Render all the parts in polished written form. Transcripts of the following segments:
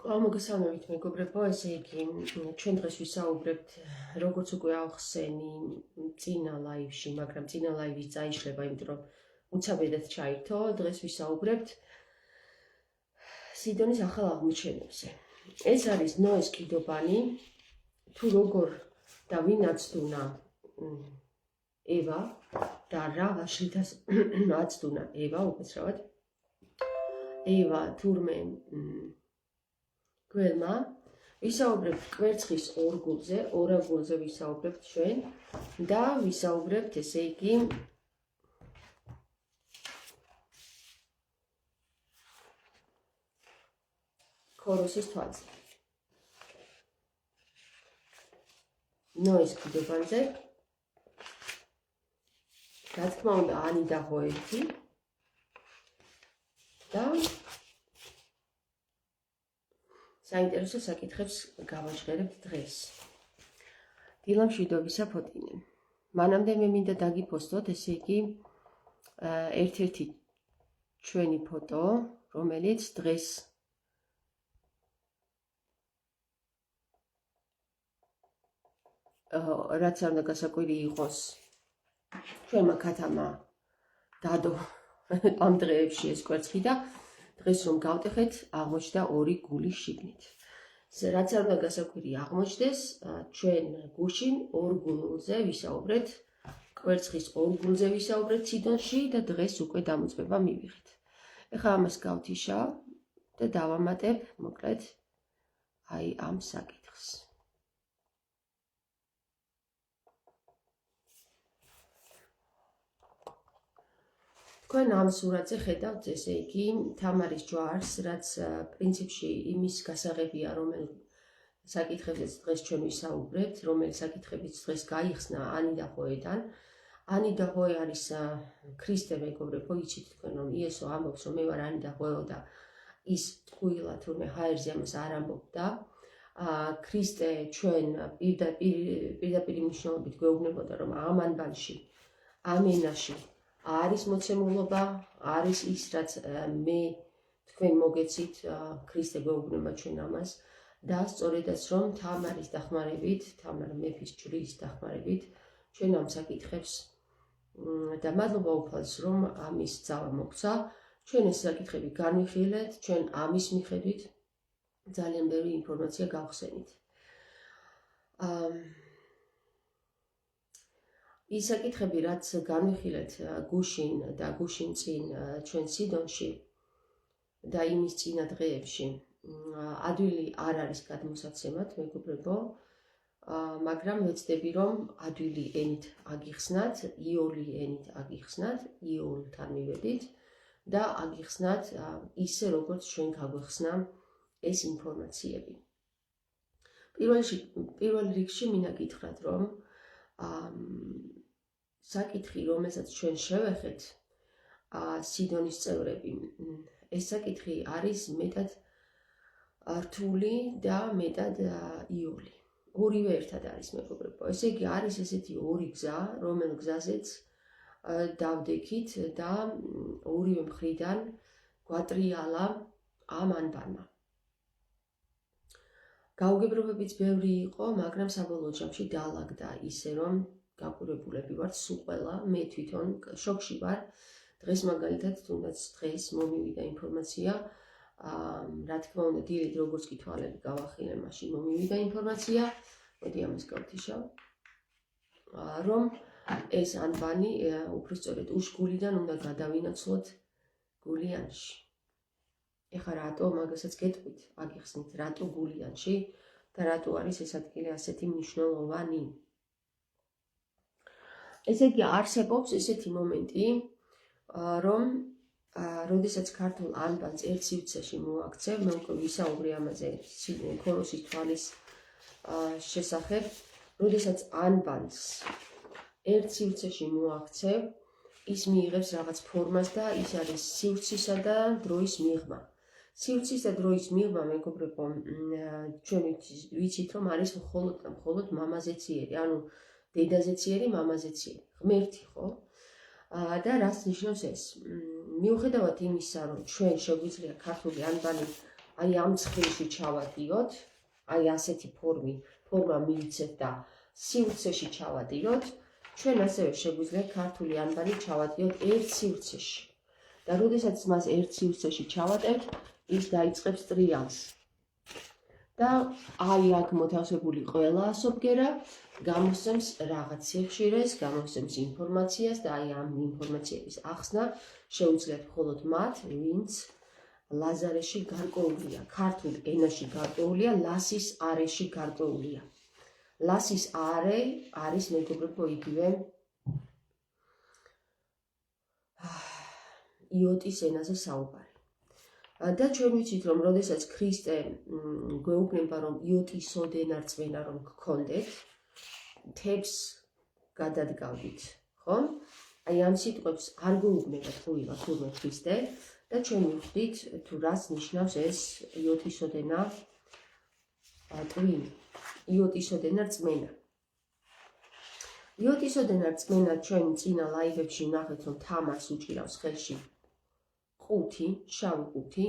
მოგესალმებით მეგობრებო, ესე იგი, ჩვენ დღეს ვისაუბრებთ, როგორც უკვე ავხსენი წინა ლაივში, მაგრამ წინა ლაივის წაიშლება, იმიტომ რომ უცაბედად ჩაირთო, დღეს ვისაუბრებთ სიდონის ახალ აღმოჩენებზე. ეს არის ნოეს კიდობანი, თუ როგორ და ვინ აცდუნა ევა და რა ვაშლითაც აცდუნა ევა, უკეთესად. ევა თურმე გველმა ვისაუბრებთ კვერცხის ორგულზე, ორაგულზე ვისაუბრებთ ჩვენ და ვისაუბრებთ, ესე იგი, ქოროსის თვალზე. ნოეს კიდობანზე, რა თქმა უნდა, ანი და ჰოეთი და საინტერესო საკითხებს გავაჟღერებთ დღეს. დილა მშვიდობისა ფოტინე. მანამდე მე მინდა დაგიფოსტოთ, ესე იგი, ერთ-ერთი ჩვენი ფოტო, რომელიც დღეს რაც არ უნდა გასაკვირი იყოს ჩვენმა ქათამა დადო ამ დღეებში ეს კვერცხი და დღეს რომ გავტეხეთ, აღმოჩნდა ორი გული შიგნით. რაც არ უნდა გასაკვირი აღმოჩნდეს, ჩვენ გუშინ ორ გულზე ვისაუბრეთ, კვერცხის ორ გულზე ვისაუბრეთ სიდონში და დღეს უკვე დამოწმება მივიღეთ. ეხლა ამას გავთიშავ და დავამატებ, მოკლედ, აი ამ საკითხს. თქვენ ამ სურათზე ხედავთ, ესე იგი, თამარის ჯვარს, რაც პრინციპში იმის გასაღებია, რომელ საკითხებზეც დღეს ჩვენ ვისაუბრებთ, რომელი საკითხებიც დღეს გაიხსნა ანი და ჰოედან. ანი და ჰოე არის ქრისტე მეგობრებო, იცით თქვენ რომ იესო ამბობს, რომ მე ვარ ანი და ჰოე და ის ტყუილა თურმე ჰაერზე ამას არ ამბობდა. ქრისტე ჩვენ პირდაპირ მნიშვნელობით გვეუბნებოდა, რომ ამ ანბანში, ამ ენაში არის მოცემულობა, არის ის, რაც მე თქვენ მოგეცით, ქრისტე გვეუბნება ჩვენ ამას და სწორედაც რომ თამარის დახმარებით, თამარ მეფის ჯვრის დახმარებით, ჩვენ ამ საკითხებს და მადლობა უფალს, რომ ამის ძალა მოგცა, ჩვენ ეს საკითხები განვიხილეთ, ჩვენ ამის მიხედვით ძალიან ბევრი ინფორმაცია გავხსენით. ის საკითხები, რაც განვიხილეთ გუშინ და გუშინ წინ ჩვენ სიდონში და იმის წინა დღეებში, ადვილი არ არის გადმოსაცემად, მეგობრებო, მაგრამ ვეცდები, რომ ადვილი ენით აგიხსნათ, იოლი ენით აგიხსნათ, იოლთან მივედით და აგიხსნათ ისე, როგორც ჩვენ გაგვეხსნა ეს ინფორმაციები. პირველ რიგში მინდა გითხრათ, რომ საკითხი, რომელსაც ჩვენ შევეხეთ, სიდონის წევრები, ეს საკითხი არის მეტად რთული და მეტად იოლი. ორივე ერთად არის, მეგობრებო. ესე იგი, არის ესეთი ორი გზა, რომელ გზაზეც დავდექით და ორივე მხრიდან გვატრიალა ამ ანბანმა. გაუგებრობებიც ბევრი იყო, მაგრამ საბოლოო ჯამში დაალაგდა ისე, რომ გაყურებულები ვართ სულ ყველა, მე თვითონ შოკში ვარ. დღეს მაგალითად, თუნდაც დღეს მომივიდა ინფორმაცია, რა თქმა უნდა, დილით როგორც კი თვალები გავახილე, მაშინ მომივიდა ინფორმაცია, მოდი ამას გავთიშავ, რომ ეს ანბანი, უფრო სწორედ უშგულიდან უნდა გადავინაცვლოთ გულიანში. ეხლა რატო მაგასაც გეტყვით, აგიხსნით, რატო გულიანში და რატო არის ეს ადგილი ასეთი მნიშვნელოვანი. ესე იგი, არსებობს ესეთი მომენტი, რომ როდესაც ქართულ ანბანს ერთ სივრცეში მოაქცევ, მე უკვე ვისაუბრე ამაზე ქოროსის თვალის შესახებ, როდესაც ანბანს ერთ სივრცეში მოაქცევ, ის მიიღებს რაღაც ფორმას და ის არის სივრცისა და დროის მიღმა. სივრცის და დროის მიღმა, მეგობრებო, ჩვენ ვიცით, რომ არის მხოლოდ მამაზეციერი, ანუ დედაზეციერი, მამაზეციერი, ღმერთი, ხო? და რას ნიშნავს ეს? მიუხედავად იმისა, რომ ჩვენ შეგვიძლია ქართული ანბანი აი ამ ცხრილში ჩავადიოთ, აი ასეთი ფორმა მივიცეთ და სივრცეში ჩავადიოთ, ჩვენ ასევე შეგვიძლია ქართული ანბანი ჩავადიოთ ერთ სივრცეში. და როდესაც მას ერთ სივრცეში ჩავატებთ, ის დაიწყებს ტრიალს. და აი აქ მოთავსებული ყველა ასობგერა გამოსცემს რაღაც სიხშირეს, გამოსცემს ინფორმაციას და აი ამ ინფორმაციების ახსნა შეუძლიათ მხოლოდ მათ, ვინც ლაზარეში გარკვეულია, ქართულ ენაში გარკვეულია, ლასის არეში გარკვეულია. ლასის არე არის მეგობრებო იგივე იოტის ენაზე საუბარი. და ჩვენ ვიცით, რომ როდესაც ქრისტე გვეუბნება, რომ იოტისოდენ არწმენა რომ გქონდეთ, თებს გადადგავდით, ხო? აი ამ სიტყვებს არ გვეუბნება თურმე ქრისტე და ჩვენ ვხვდით თუ რას ნიშნავს ეს იოტისოდენა ტვინი, იოტისოდენა რწმენა. იოტისოდენა რწმენა ჩვენ წინა ლაივებში ვნახეთ, რომ თამარს უჭირავს ხელში ყუთი, შავი ყუთი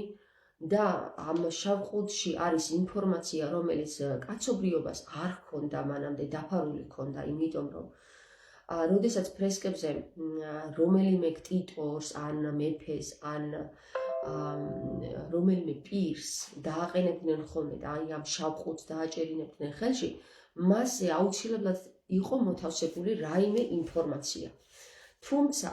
და ამ შავ ყუთში არის ინფორმაცია, რომელიც კაცობრიობას არ ჰქონდა მანამდე, დაფარული ჰქონდა, იმიტომ რომ როდესაც ფრესკებზე რომელიმე ქტიტორს, ან მეფეს, ან რომელიმე პირს დააყენებდნენ ხოლმე და აი ამ შავ ყუთს დააჭერინებდნენ ხელში, მასზე აუცილებლად იყო მოთავსებული რაიმე ინფორმაცია. თუმცა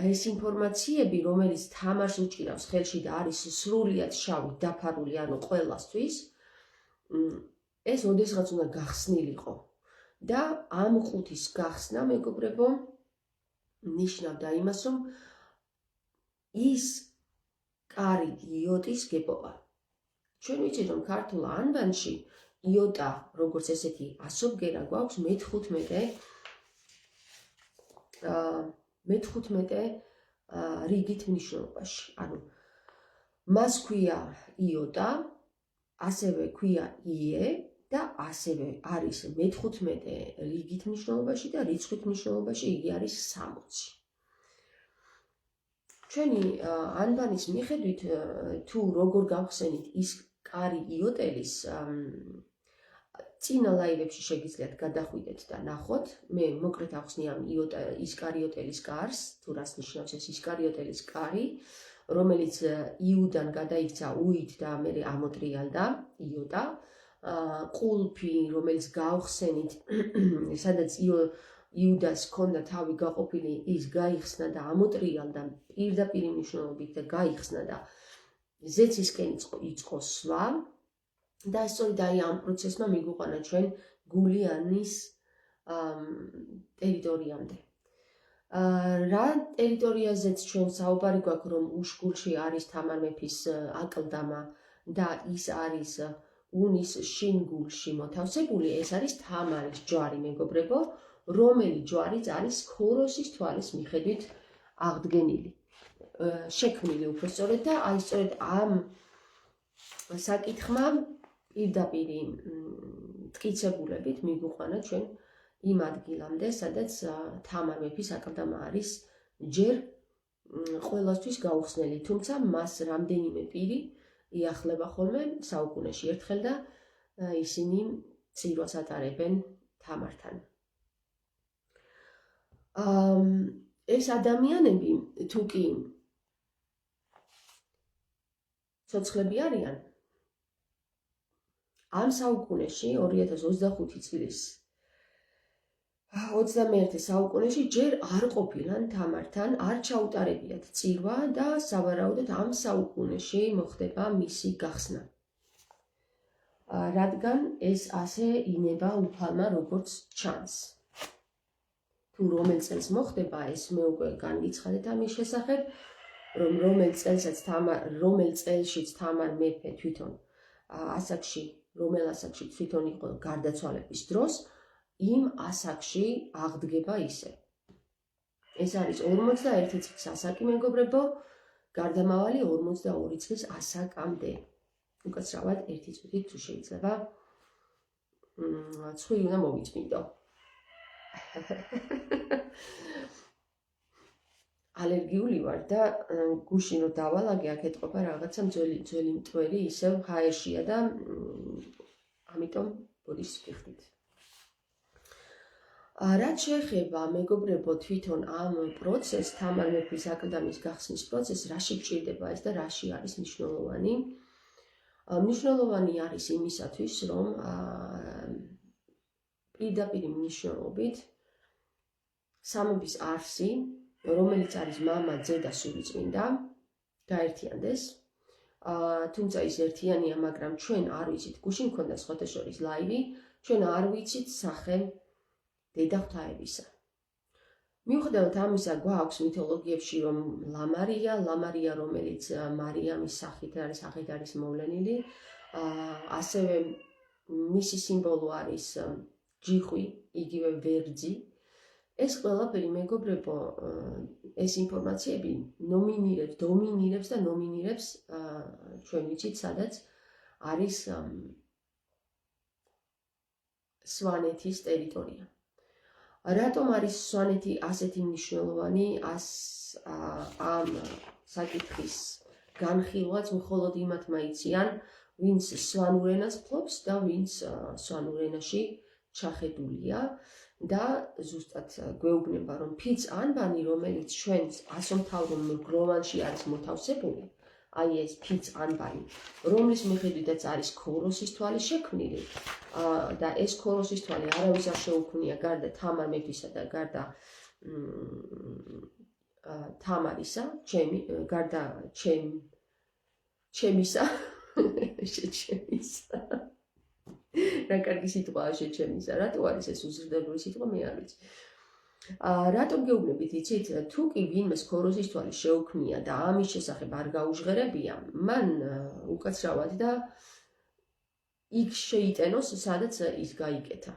ეს ინფორმაციები, რომელიც თამარს უჭირავს ხელში და არის სრულიად შავი, დაფარული, ანუ ყველასთვის, ეს ოდესღაც უნდა გახსნილიყო. და ამ ყუთის გახსნა, მეგობრებო, ნიშნავდა იმას, რომ ის კარი იოტის გეპოვა. ჩვენ ვიცით, რომ ქართულ ანბანში იოტა, როგორც ესეთი ასობგერა გვაქვს მე-15 რიგით მნიშვნელობაში. ანუ მას ქვია იოტა, ასევე ქვია იე და ასევე არის მე-15 რიგით მნიშვნელობაში და რიცხვით მნიშვნელობაში იგი არის 60. ჩვენი ანბანის მიხედვით თუ როგორ გავხსენით ის კარი იოტელის, წინა ლაივებში შეგიძლიათ გადახვიდეთ და ნახოთ. მე მოკლედ ავხსნი ამ ისკარიოტელის კარს, თუ რას ნიშნავს ეს ისკარიოტელის კარი, რომელიც იუდან გადაიქცა უით და მერე ამოტრიალდა იოტა. ყულფი, რომელიც გავხსენით, სადაც იუდას ჰქონდა თავი გაყოფილი, ის გაიხსნა და ამოტრიალდა პირდაპირ მნიშვნელობით და გაიხსნა და ზეცისკენ იწყო სვლა. და სწორედ აი ამ პროცესმა მიგვიყვანა ჩვენ გულიანის ტერიტორიამდე. რა ტერიტორიაზეც ჩვენ საუბარი გვაქვს, რომ უშგულში არის თამარ მეფის აკლდამა და ის არის უნის შინგულში მოთავსებული, ეს არის თამარის ჯვარი, მეგობრებო, რომელი ჯვარიც არის ქოროსის თვალის მიხედვით აღდგენილი, შექმნილი უფრო სწორედ და აი სწორედ ამ საკითხმა პირდაპირ მტკიცებულებით მიგვიყვანა ჩვენ იმ ადგილამდე, სადაც თამარ მეფის აკლდამა არის ჯერ ყველასთვის გაუხსნელი, თუმცა მას რამდენიმე პირი იახლება ხოლმე საუკუნეში ერთხელ და ისინი ცირვას ატარებენ თამართან. ეს ადამიანები თუ კი ცოცხლები არიან, ამ საუკუნეში 2025 წლის 21 საუკუნეში ჯერ არ ყოფილან თამართან, არ ჩაუტარებიათ წირვა და სავარაუდოდ ამ საუკუნეში მოხდება მისი გახსნა. რადგან ეს ასე ინება უფალმა როგორც ჩანს. თუ რომელ წელს მოხდება ეს, მე უკვე განგიცხადეთ ამის შესახებ, რომ რომელ წელშიც თამარ მეფე თვითონ ასაკში, რომელ ასაკში თვითონ იყო გარდაცვალების დროს, იმ ასაკში აღდგება ისე. ეს არის 41 წლის ასაკი, მეგობრებო, გარდამავალი 42 წლის ასაკამდე. უკაცრავად 1 წუთით თუ შეიძლება ცხვირი უნდა მოვიწმინდო. ალერგიული ვარ და გუშინ რომ დავალაგე, აქ ეტყობა რაღაცა ძველი მტვერი, ისევ ჰაერშია და ამიტომ ბოდიშს ვიხდით. რაც შეეხება მეგობრებო თვითონ ამ პროცესს, თამარ მეფის აკლდამის გახსნის პროცესს, რაში გჭირდება ეს და რაში არის მნიშვნელოვანი? მნიშვნელოვანი არის იმისათვის, რომ პირდაპირ მნიშვნელობით სამების არსი, რომელიც არის მამა, ძე და სულიწმინდა, გაერთიანდეს. თუმცა ის ერთიანია, მაგრამ ჩვენ არ ვიცით, გუშინ მქონდა სხვათა შორის ლაივი, ჩვენ არ ვიცით სახე დედა ღვთაებისა. მიუხედავად ამისა, გვაქვს მითოლოგიებში, რომ ლამარია, რომელიც მარიამის სახით არის მოვლენილი, ასევე მისი სიმბოლო არის ჯიხვი, იგივე ვერძი. ეს ყველაფერი მეგობრებო, ეს ინფორმაციები დომინირებს და ნომინირებს ჩვენ ვიცით, სადაც არის სვანეთის ტერიტორია. რატომ არის სვანეთი ასეთი მნიშვნელოვანი ამ საკითხის განხილვაც მხოლოდ იმათმა იციან, ვინც სვანურ ენას ფლობს და ვინც სვანურ ენაში ჩახედულია და ზუსტად გვეუბნება, რომ ფიც ანბანი, რომელიც ჩვენს ასომთავრულ რომანში არის მოთავსებული, აი ეს ფიც ანბანი, რომლის მიხედვითაც არის ქოროსის თვალი შექმნილი და ეს ქოროსის თვალი არავის არ შეუქმნია გარდა თამარ მეფისა და გარდა თამარისა, გარდა ჩემისა, შეჩემისა. რა კარგი სიტყვაა შეჩემისა, რატო არის ეს უზრდელური სიტყვა, მე არ ვიცი. რატომ გეუბნებით, იცით, თუ კი ვინმეს ქოროსის თვალი შეუქმნია და ამის შესახებ არ გაუჟღერებია, მან უკაცრავად და იქ შეიტენოს, სადაც ის გაიკეთა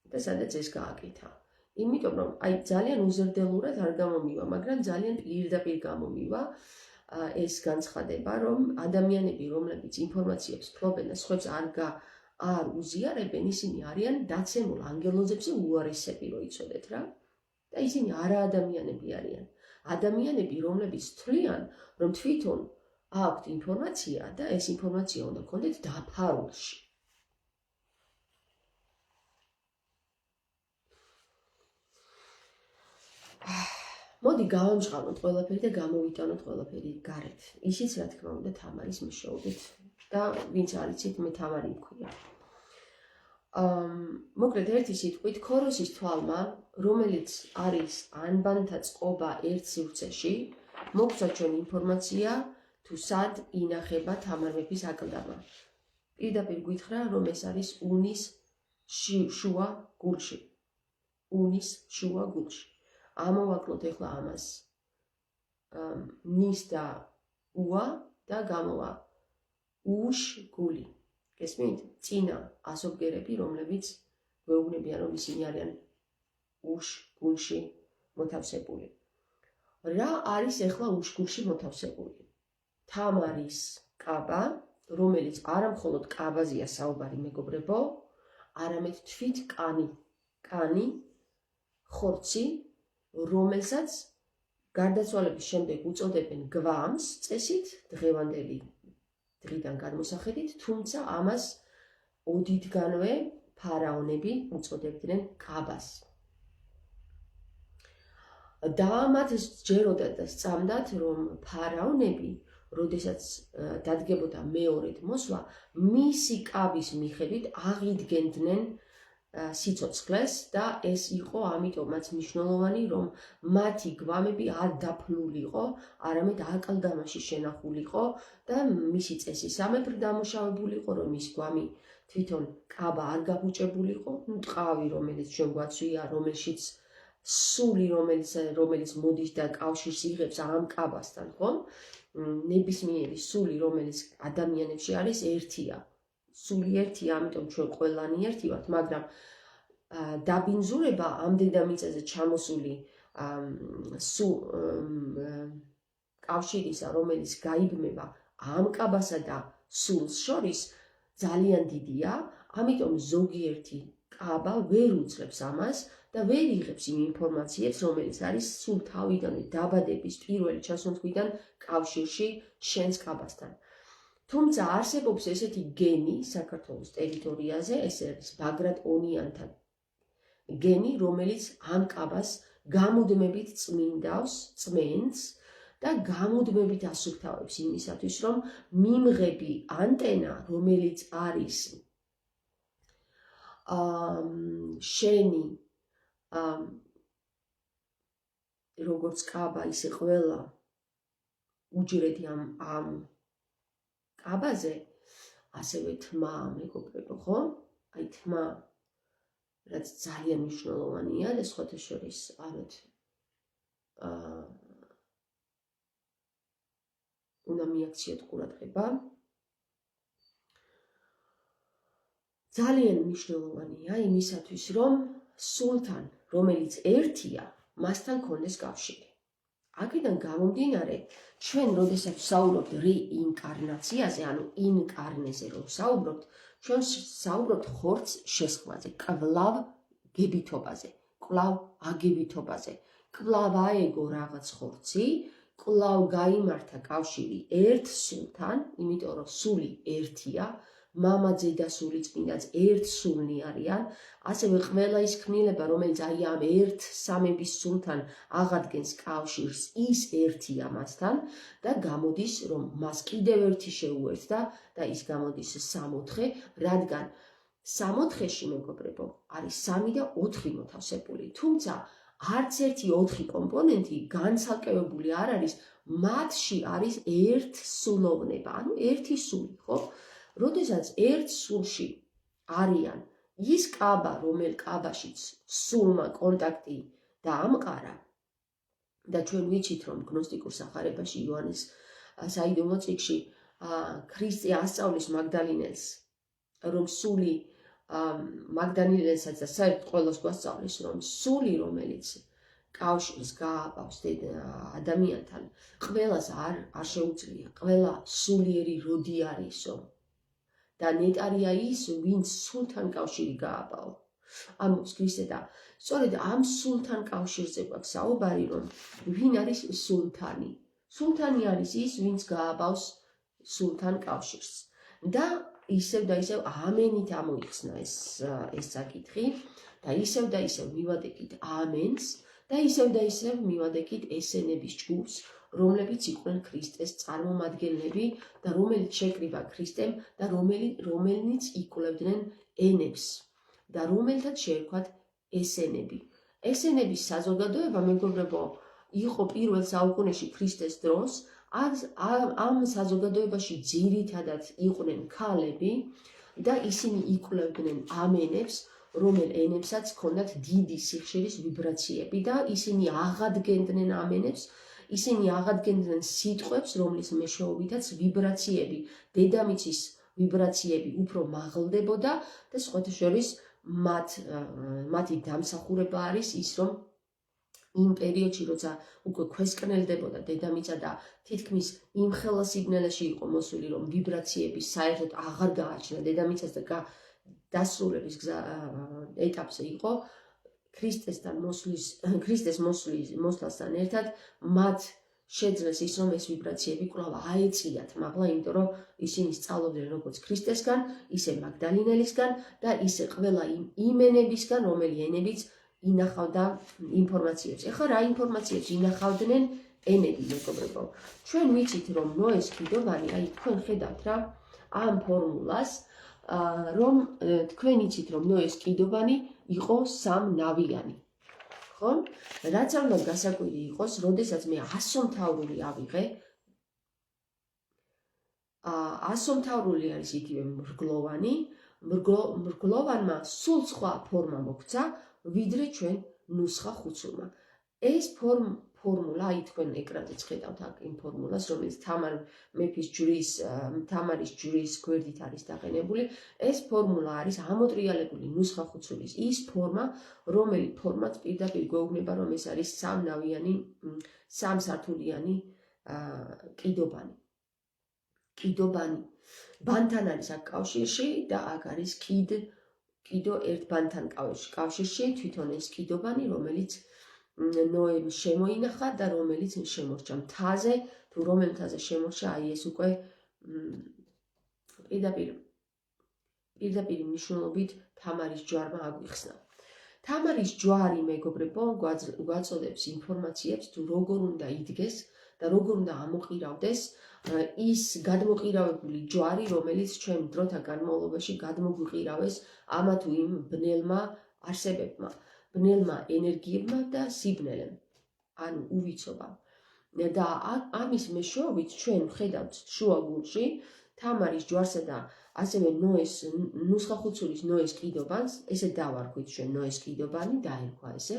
და სადაც ეს გააკეთა. იმიტომ რომ აი ძალიან უზრდელურად არ გამომივა, მაგრამ ძალიან პირდაპირ გამომივა ეს განცხადება, რომ ადამიანები, რომლებიც ინფორმაციებს ფლობენ და სხვებს არ უზიარებენ, ისინი არიან დაცემულ ანგელოზებზე უარესები, რო იცოდეთ რა. და ისინი არა ადამიანები არიან. ადამიანები, რომლებიც თვლიან, რომ თვითონ აქვთ ინფორმაცია და ეს ინფორმაცია უნდა გქონდეთ დაფარულში. მოდი გავამჟღავნოთ ყველაფერი და გამოვიტანოთ ყველაფერი გარეთ. ისიც რა თქმა უნდა თამარის მეშვეობით და ვინც არ იცით, მე თამარი მქვია. მოკლედ ერთი სიტყვით, ქოროსის თვალმა, რომელიც არის ანბანთა წყობა ერთ სივრცეში, მოგცა ჩვენ ინფორმაცია, თუ სად ინახება თამარ მეფის აკლდამა. პირდაპირ გითხრა, რომ ეს არის უნის შუა გულში. უნის შუა გულში. ამოვაკლოთ ეხლა ამას. ნის და უა და გამოვა უშ გული. გესმით? წინა ასობგერები, რომლებიც გვეუბნებიან, რომ ისინი არიან უშ გულში მოთავსებული. რა არის ეხლა უშ გულში მოთავსებული? თამარის კაბა, რომელიც არა მხოლოდ კაბაზეა საუბარი მეგობრებო, არამედ თვით კანი, ხორცი, რომელსაც გარდაცვალების შემდეგ უწოდებენ გვამს წესით, დღევანდელი დღიდან გადმოსახედით, თუმცა ამას ოდითგანვე ფარაონები უწოდებდნენ კაბას. და მათ სჯეროდათ და სწამდათ, რომ ფარაონები, როდესაც დადგებოდა მეორედ მოსვლა, მისი კაბის მიხედვით აღიდგენდნენ სიცოცხლეს და ეს იყო ამიტომაც მნიშვნელოვანი, რომ მათი გვამები არ დაფლულიყო, არამედ აკლდამაში შენახულიყო და მისი წესი სამეფრ დამუშავებულიყო, რომ ის გვამი თვითონ კაბა არ გაბუჭებულიყო, ტყავი, რომელიც ჩვენ გვაცვია, რომელშიც სული, რომელიც მოდის და კავშირს იღებს ამ კაბასთან, ხო? ნებისმიერი სული, რომელიც ადამიანებში არის, ერთია. სული ერთია, ამიტომ ჩვენ ყველანი ერთი ვართ, მაგრამ დაბინძურება ამ დედამიწაზე ჩამოსული კავშირისა, რომელიც გაიბმება ამ კაბასა და სულს შორის, ძალიან დიდია, ამიტომ ზოგიერთი კაბა ვერ უძლებს ამას და ვერ იღებს იმ ინფორმაციებს, რომელიც არის სულ თავიდანვე დაბადების პირველი ჩასუნთქვიდან კავშირში შენს კაბასთან. თუმცა არსებობს ესეთი გენი საქართველოს ტერიტორიაზე, ეს არის ბაგრატ ონიანთა გენი, რომელიც ამ კაბას გამუდმებით წმენს და გამუდმებით ასუფთავებს იმისათვის, რომ მიმღები ანტენა, რომელიც არის შენი როგორც კაბა, ისე ყველა უჯრედი ამ კაბაზე, ასევე თმა, მეგობრებო, ხო? აი თმა, რაც ძალიან მნიშვნელოვანია და სხვათა შორის აროთ უნდა მიაქციოთ ყურადღება. ძალიან მნიშვნელოვანია იმისათვის, რომ სულთან, რომელიც ერთია, მასთან გქონდეს კავშირი. აქედან გამომდინარე, ჩვენ როდესაც ვსაუბრობთ რეინკარნაციაზე, ანუ ინკარნეზე რომ ვსაუბრობთ, ჩვენ ვსაუბრობთ ხორცს შესხმაზე, კვლავ გებითობაზე, კვლავ აგებითობაზე, კვლავ აეგო რაღაც ხორცი, კვლავ გაიმართა კავშირი ერთ სულთან, იმიტომ რომ სული ერთია, მამა, ძედა, სული, წმინდაც ერთ სულნი არიან, ასევე ყველა ის ქმნილება, რომელიც აი ამ ერთ სამების სულთან აღადგენს კავშირს, ის ერთია მასთან და გამოდის, რომ მას კიდევ ერთი შეუერთდა და ის გამოდის 6-4, რადგან 6-4-ში, მეგობრებო, არის 3 და 4 მოთავსებული. თუმცა არც ერთი 4 კომპონენტი განცალკევებული არ არის, მათში არის ერთ სულოვნება, ანუ ერთი სული, ხო? როდესაც ერთ სულში არიან ის კაბა, რომელ კაბაშიც სულმა კონტაქტი დაამყარა და ჩვენ ვიცით, რომ გნოსტიკურ სახარებაში იოანეს საიდუმლო წიგნში ქრისტე ასწავლის მაგდალინელს, რომ სული მაგდალინელსაც და საერთოდ ყველას გვასწავლის, რომ სული, რომელიც კავშირს გააყავს ადამიანთან, ყველას არ შეუძლია, ყველა სულიერი როდი არისო. და ნეტარია ის, ვინც სულთან კავშირი გააბაო. ამბობს ქრისტე და სწორედ ამ სულთან კავშირზე გვაქვს საუბარი, რომ ვინ არის სულთანი. სულთანი არის ის, ვინც გააბავს სულთან კავშირს. და ისევ და ისევ ამენით ამოიხსნა ეს საკითხი და ისევ მივადეკით ამენს და ისევ მივადეკით ესენების ჯგუფს, რომლებიც იყვნენ ქრისტეს წარმომადგენლები და რომელიც შეკრიბა ქრისტემ და რომელნიც იკვლევდნენ ენებს და რომელთაც შეერქვათ ესენები. ესენების საზოგადოება, მეგობრებო, იყო პირველ საუკუნეში ქრისტეს დროს, ამ საზოგადოებაში ძირითადად იყვნენ ქალები და ისინი იკვლევდნენ ამ ენებს, რომელ ენებსაც ჰქონდათ დიდი სიხშირის ვიბრაციები და ისინი აღადგენდნენ ამ ენებს, ისინი აღადგენდნენ სიტყვებს, რომლის მეშვეობითაც ვიბრაციები, დედამიწის ვიბრაციები უფრო მაღლდებოდა და სხვათა შორის მათი დამსახურება არის ის, რომ იმ პერიოდში, როცა უკვე ქვესკნელდებოდა დედამიწა და თითქმის იმ ხელა სიგნალში იყო მოსული, რომ ვიბრაციები საერთოდ აღარ გააჩნდა დედამიწას და დასრულების ეტაპზე იყო, ქრისტეს მოსვლასთან ერთად მათ შეძლეს ის, რომ ეს ვიბრაციები კვლავ აეწიათ მაღლა, იმიტომ რომ ისინი სწავლობდნენ როგორც ქრისტესგან, ისე მაგდალინელისგან და ისე ყველა იმ ენებისგან, რომელი ენებიც ინახავდა ინფორმაციებს. ეხლა რა ინფორმაციებს ინახავდნენ ენები, მეგობრებო? ჩვენ ვიცით, რომ ნოეს კიდობანი, აი თქვენ ხედავთ რა ამ ფორმულას, რომ თქვენ იცით, რომ ნოეს კიდობანი იყო სამნავიანი. ხო? რაც არ უნდა გასაკვირი იყოს, როდესაც მე ასომთავრული ავიღე, ასომთავრული არის იგივე მრგლოვანი, მრგლოვანმა სულ სხვა ფორმა მოგვცა, ვიდრე ჩვენ ნუსხა ხუცულმა. ეს ფორმულა, აი თქვენ ეკრანზეც ხედავთ აქ იმ ფორმულას, რომელიც თამარის ჯვრის გვერდით არის დაყენებული. ეს ფორმულა არის ამოტრიალებული ნუსხა ხუცულის ის ფორმა, რომელი ფორმაც პირდაპირ გვეუბნება, რომ ეს არის სამსართულიანი კიდობანი. ბანთან არის აქ კავშირში და აქ არის კიდო ერთბანთან კავშირში, თვითონ ეს კიდობანი, რომელიც ნოემ შემოინახა და რომელიც შემორჩა მთაზე, თუ რომელ მთაზე შემორჩა, აი ეს უკვე პირდაპირ მნიშვნელობით თამარის ჯვარმა აგვიხსნა. თამარის ჯვარი, მეგობრებო, გვაწოდებს ინფორმაციებს, თუ როგორ უნდა იდგეს და როგორ უნდა ამოყირავდეს ის გადმოყირავებული ჯვარი, რომელიც ჩვენ დროთა განმავლობაში გადმოგვიყირავეს ამა თუ იმ ბნელმა არსებებმა, ბნელმა ენერგიებმა და სიბნელემ, ანუ უვიცობამ. და ამის მეშვეობით ჩვენ ვხედავთ შუაგულში თამარის ჯვარსა და ასევე ნოეს ნუსხახუცულის ნოეს კიდობანს, ესე დავარქვით ჩვენ ნოეს კიდობანი, დაერქვა ესე,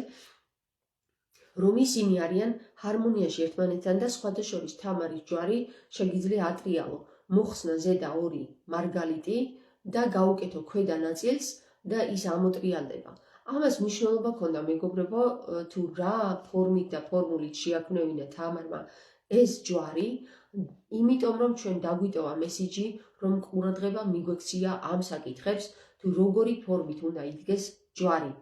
რომ ისინი არიან ჰარმონიაში ერთმანეთთან და სხვათა შორის თამარის ჯვარი შეგიძლია ატრიალო, მოხსნა ზედა 2 მარგალიტი და გაუკეთო ქვედა ნაწილს და ის ამოტრიალდება. ამას მნიშვნელობა ჰქონდა, მეგობრებო, თუ რა ფორმით და ფორმულით შეაქმნევინა თამარმა ეს ჯვარი, იმიტომ რომ ჩვენ დაგვიტოვა მესიჯი, რომ ყურადღება მიგვექცია ამ საკითხებს, თუ როგორი ფორმით უნდა იდგეს ჯვარი.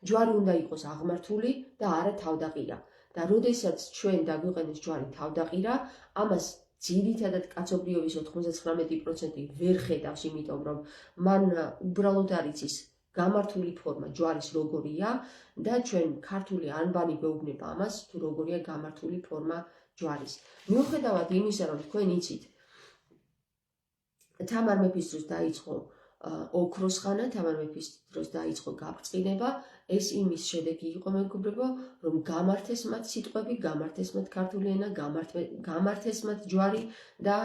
ჯვარი უნდა იყოს აღმართული და არა თავდაყირა. და როდესაც ჩვენ დაგვიყენეს ჯვარი თავდაყირა, ამას ძირითადად კაცობრიობის 99% ვერ ხედავს, იმიტომ რომ მან უბრალოდ არ იცის გამართული ფორმა ჯვარის როგორია და ჩვენ ქართული ანბანი გვეუბნება ამას, თუ როგორია გამართული ფორმა ჯვარის. მიუხედავად იმისა, რომ თქვენ იცით, თამარ მეფის დროს დაიწყო ოქროს ხანა, თამარ მეფის დროს დაიწყო გაბრწყინება, ეს იმის შედეგი იყო, მეგობრებო, რომ გამართეს მათ სიტყვები, გამართეს მათ ქართული ენა, გამართეს მათ ჯვარი და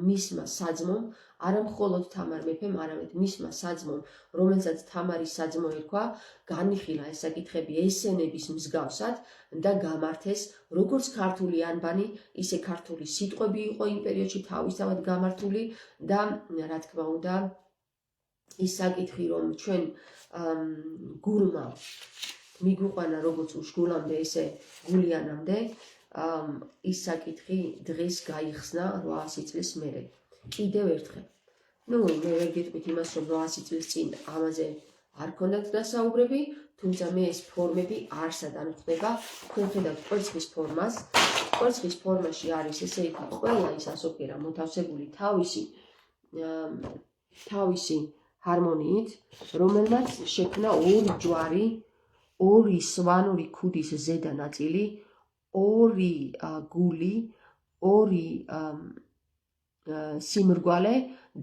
მისმა საძმომ, არა მხოლოდ თამარ მეფემ, არამედ მისმა საძმომ, რომელსაც თამარის საძმო ერქვა, განიხილა ეს საკითხები ესენების მსგავსად და გამართეს როგორც ქართული ანბანი, ისე ქართული სიტყვები იყო იმ პერიოდში თავისთავად გამართული და რა თქმა უნდა ის საკითხი, რომ ჩვენ გულმა მიგვიყვანა როგორც უშგულამდე, ესე გულიანამდე, ის საკითხი დღეს გაიხსნა 800 წლის მერე. კიდევ ერთხელ. მე ვერ გეტყვით იმას, რომ 800 წლის წინ ამაზე არ ქონდათ დასაუბრები, თუმცა მე ეს ფორმები არსად არ ხვდება. თქვენ ხედავთ კვერცხის ფორმას. კვერცხის ფორმაში არის, ესე იგი, ყველა ის ასოფერა მოთავსებული თავისი ჰარმონიით, რომელმაც შექმნა 2 ჯვარი, 2 სვანური ქუდის ზედა ნაწილი, 2 გული, 2 სიმრგვალე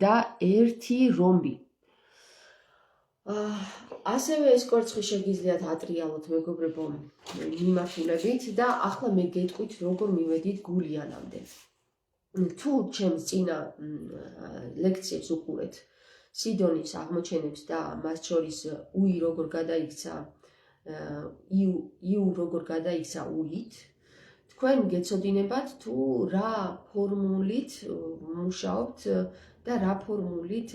და 1 რომბი. ასევე ეს კვერცხი შეგიძლიათ ატრიალოთ, მეგობრებო, მიმართულებით და ახლა მე გეტყვით, როგორ მივედით გულიანამდე. თუ ჩემს წინა ლექციებს უყურეთ, სიდონის აღმოჩენებს და მას შორის უი როგორ გადაიქცა იუ როგორ გადაიქცა უით, თქვენ გეცოდინებათ თუ რა ფორმულით მუშაობთ და რა ფორმულით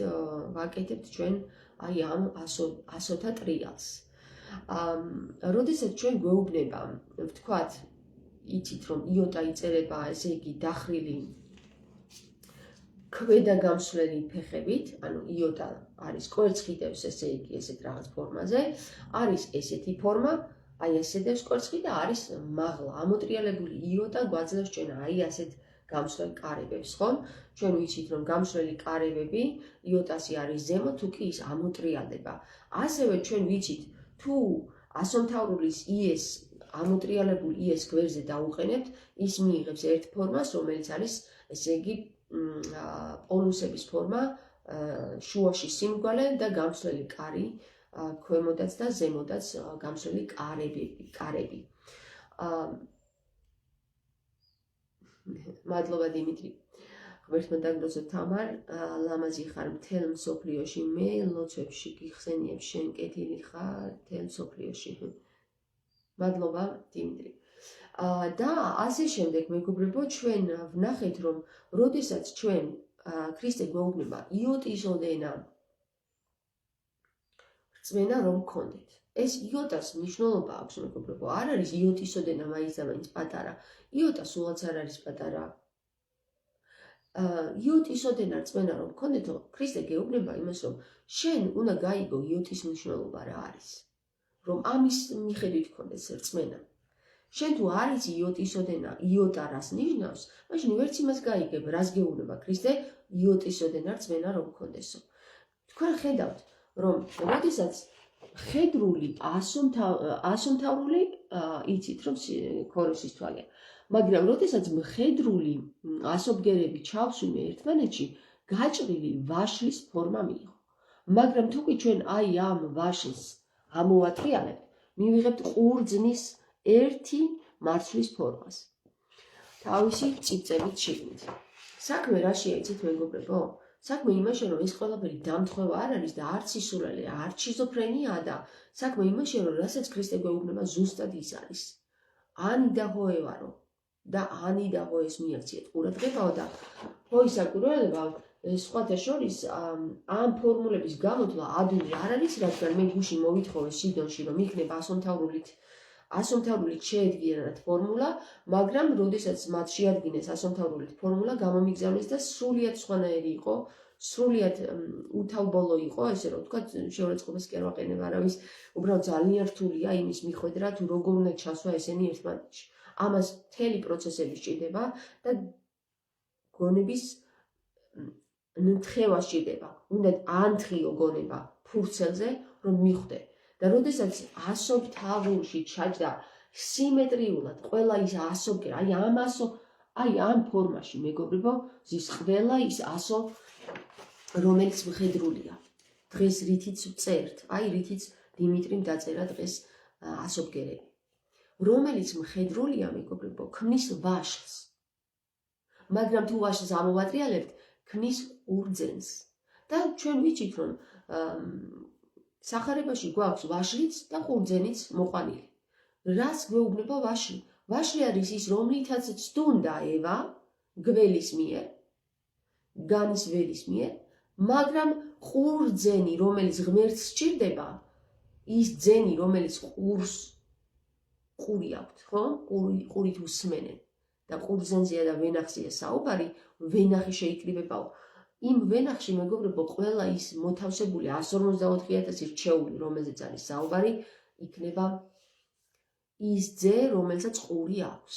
ვაკეთებთ ჩვენ აი ამ ასოთა ტრიალს. როდესაც ჩვენ გვეუბნება, ვთქვათ, იცით რომ იოტა იწერება, ესე იგი დახრილი ქვედა გამსვლელი ფეხებით, ანუ იოტა არის კვერცხიდევს, ესე იგი ესეთ რაღაც ფორმაზე, არის ესეთი ფორმა, აი ესედევს კვერცხი და არის მაღლა ამოტრიალებული იოტა გვაძლევს ჩვენ აი ასეთ გამსვლელ კარებებს, ხომ? ჩვენ ვიცით რომ გამსვლელი კარებები იოტასი არის ზემო, თუ კი ის ამოტრიალდება. ასევე ჩვენ ვიცით, თუ ასომთავრულის იეს ამოტრიალებულ იეს გვერდზე დაუყენებთ, ის მიიღებს ერთ ფორმას, რომელიც არის, ესე იგი, პოლუსების ფორმა, შუაში სიმრგვალე და გამსვლელი კარი, ქვემოდაც და ზემოდაც გამსვლელი კარები. მადლობა დიმიტრი. ღმერთმა დაგდოსო თამარ, ლამაზი ხარ მთელ მსოფლიოში, მე ლოცვებში გიხსენიებ, შენ კეთილი ხარ მთელ მსოფლიოში. მადლობა დიმიტრი. და ასე შემდეგ, მეგობრებო, ჩვენ ვნახეთ, რომ როდესაც ჩვენ ქრისტე გვეუბნება იოტის ოდენა რწმენა რომ გქონდეთ. ეს იოტას მნიშვნელობა აქვს, მეგობრებო, არ არის იოტის ოდენა მაინც და მაინც პატარა. იოტა სულაც არ არის პატარა. იოტის ოდენა რწმენა რომ გქონდეთო, ქრისტე გეუბნება იმას, რომ შენ უნდა გაიგო იოტის მნიშვნელობა რა არის. რომ ამის მიხედვით გქონდეს რწმენა. შენ თუ არ იცი იოტის ოდენა, იოტა რას ნიშნავს, მაშინ ვერც იმას გაიგებ, რას გეუბნება ქრისტე, იოტის ოდენა რწმენა რომ გქონდესო. თქვენ ხედავთ, რომ როდესაც ხედრული ასომთავრული იცით, რომ ქოროსის თვალია. მაგრამ როდესაც მხედრული ასობგერები ჩავსვიმე ერთმანეთში, გაჭრილი ვაშლის ფორმა მიიღო. მაგრამ თუკი ჩვენ აი ამ ვაშლს ამოვატრიალებთ, მივიღებთ ყურძნის ერთი მარცვლის ფორმას. თავისი წიწებით შიგნით. საქმე რაშია იცით მეგობრებო? საქმე იმაშია, რომ ეს ყველაფერი დამთხვევა არ არის და არც ისურველია, არც შიზოფრენიაა და საქმე იმაშია, რომ რასაც ქრისტე გვეუბნება ზუსტად ის არის. ანი და ჰოევარო და ანი და ჰოეს მიაქციეთ ყურადღებაო და ჰოის საკვირველება სხვათა შორის ამ ფორმულების გამოთვლა ადვილი არ არის, რადგან მე გუშინ მოვითხოვე სიდონში, რომ იქნება ასომთავრულით შეედგინათ ფორმულა, მაგრამ როდესაც მათ შეადგინეს ასომთავრულით ფორმულა, გამომიგზავნეს და სრულიად სხვანაირი იყო, სრულიად უთავბოლო იყო, ესე რომ ვთქვათ, შეურაცხყოფას კი არ ვაყენებ არავის, უბრალოდ ძალიან რთულია იმის მიხვედრა, თუ როგორ უნდა ჩასვა ესენი ერთმანეთში. ამას მთელი პროცესები სჭირდება და გონების ნთხევა სჭირდება. უნდა ანთხიო გონება ფურცელზე, რომ მიხვდე. და როდესაც ასომთავრულში ჩაჯდა სიმეტრიულად ყველა ის ასობგერა, აი ამ ფორმაში მეგობრებო, ზის ყველა ის ასო, რომელიც მხედრულია. დღეს რითიც ვწერთ, აი რითიც დიმიტრიმ დაწერა დღეს ასობგერები. რომელიც მხედრულია მეგობრებო, ქმნის ვაშლს. მაგრამ თუ ვაშლს ამოვატრიალებთ, ქმნის ყურძენს. და ჩვენ ვიცით, რომ სახარებაში გვაქვს ვაშლიც და ყურძენიც მოყვანილი. რას გვეუბნება ვაშლი? ვაშლი არის ის, რომლითაც ცდუნდა ევა გველის მიერ, განის ველის მიერ, მაგრამ ყურძენი, რომელიც ღმერთს სჭირდება, ის ძენი, რომელიც ყური აქვთ, ხო? ყურით უსმენენ და ყურძენზეა და ვენახზეა საუბარი, ვენახი შეიკრიბებაო. იმ ვენახში მეგობრებო, ყველა ის მოთავსებული 154,000 რჩეული, რომელზეც არის საუბარი, იქნება ის ძე, რომელსაც ყური აქვს.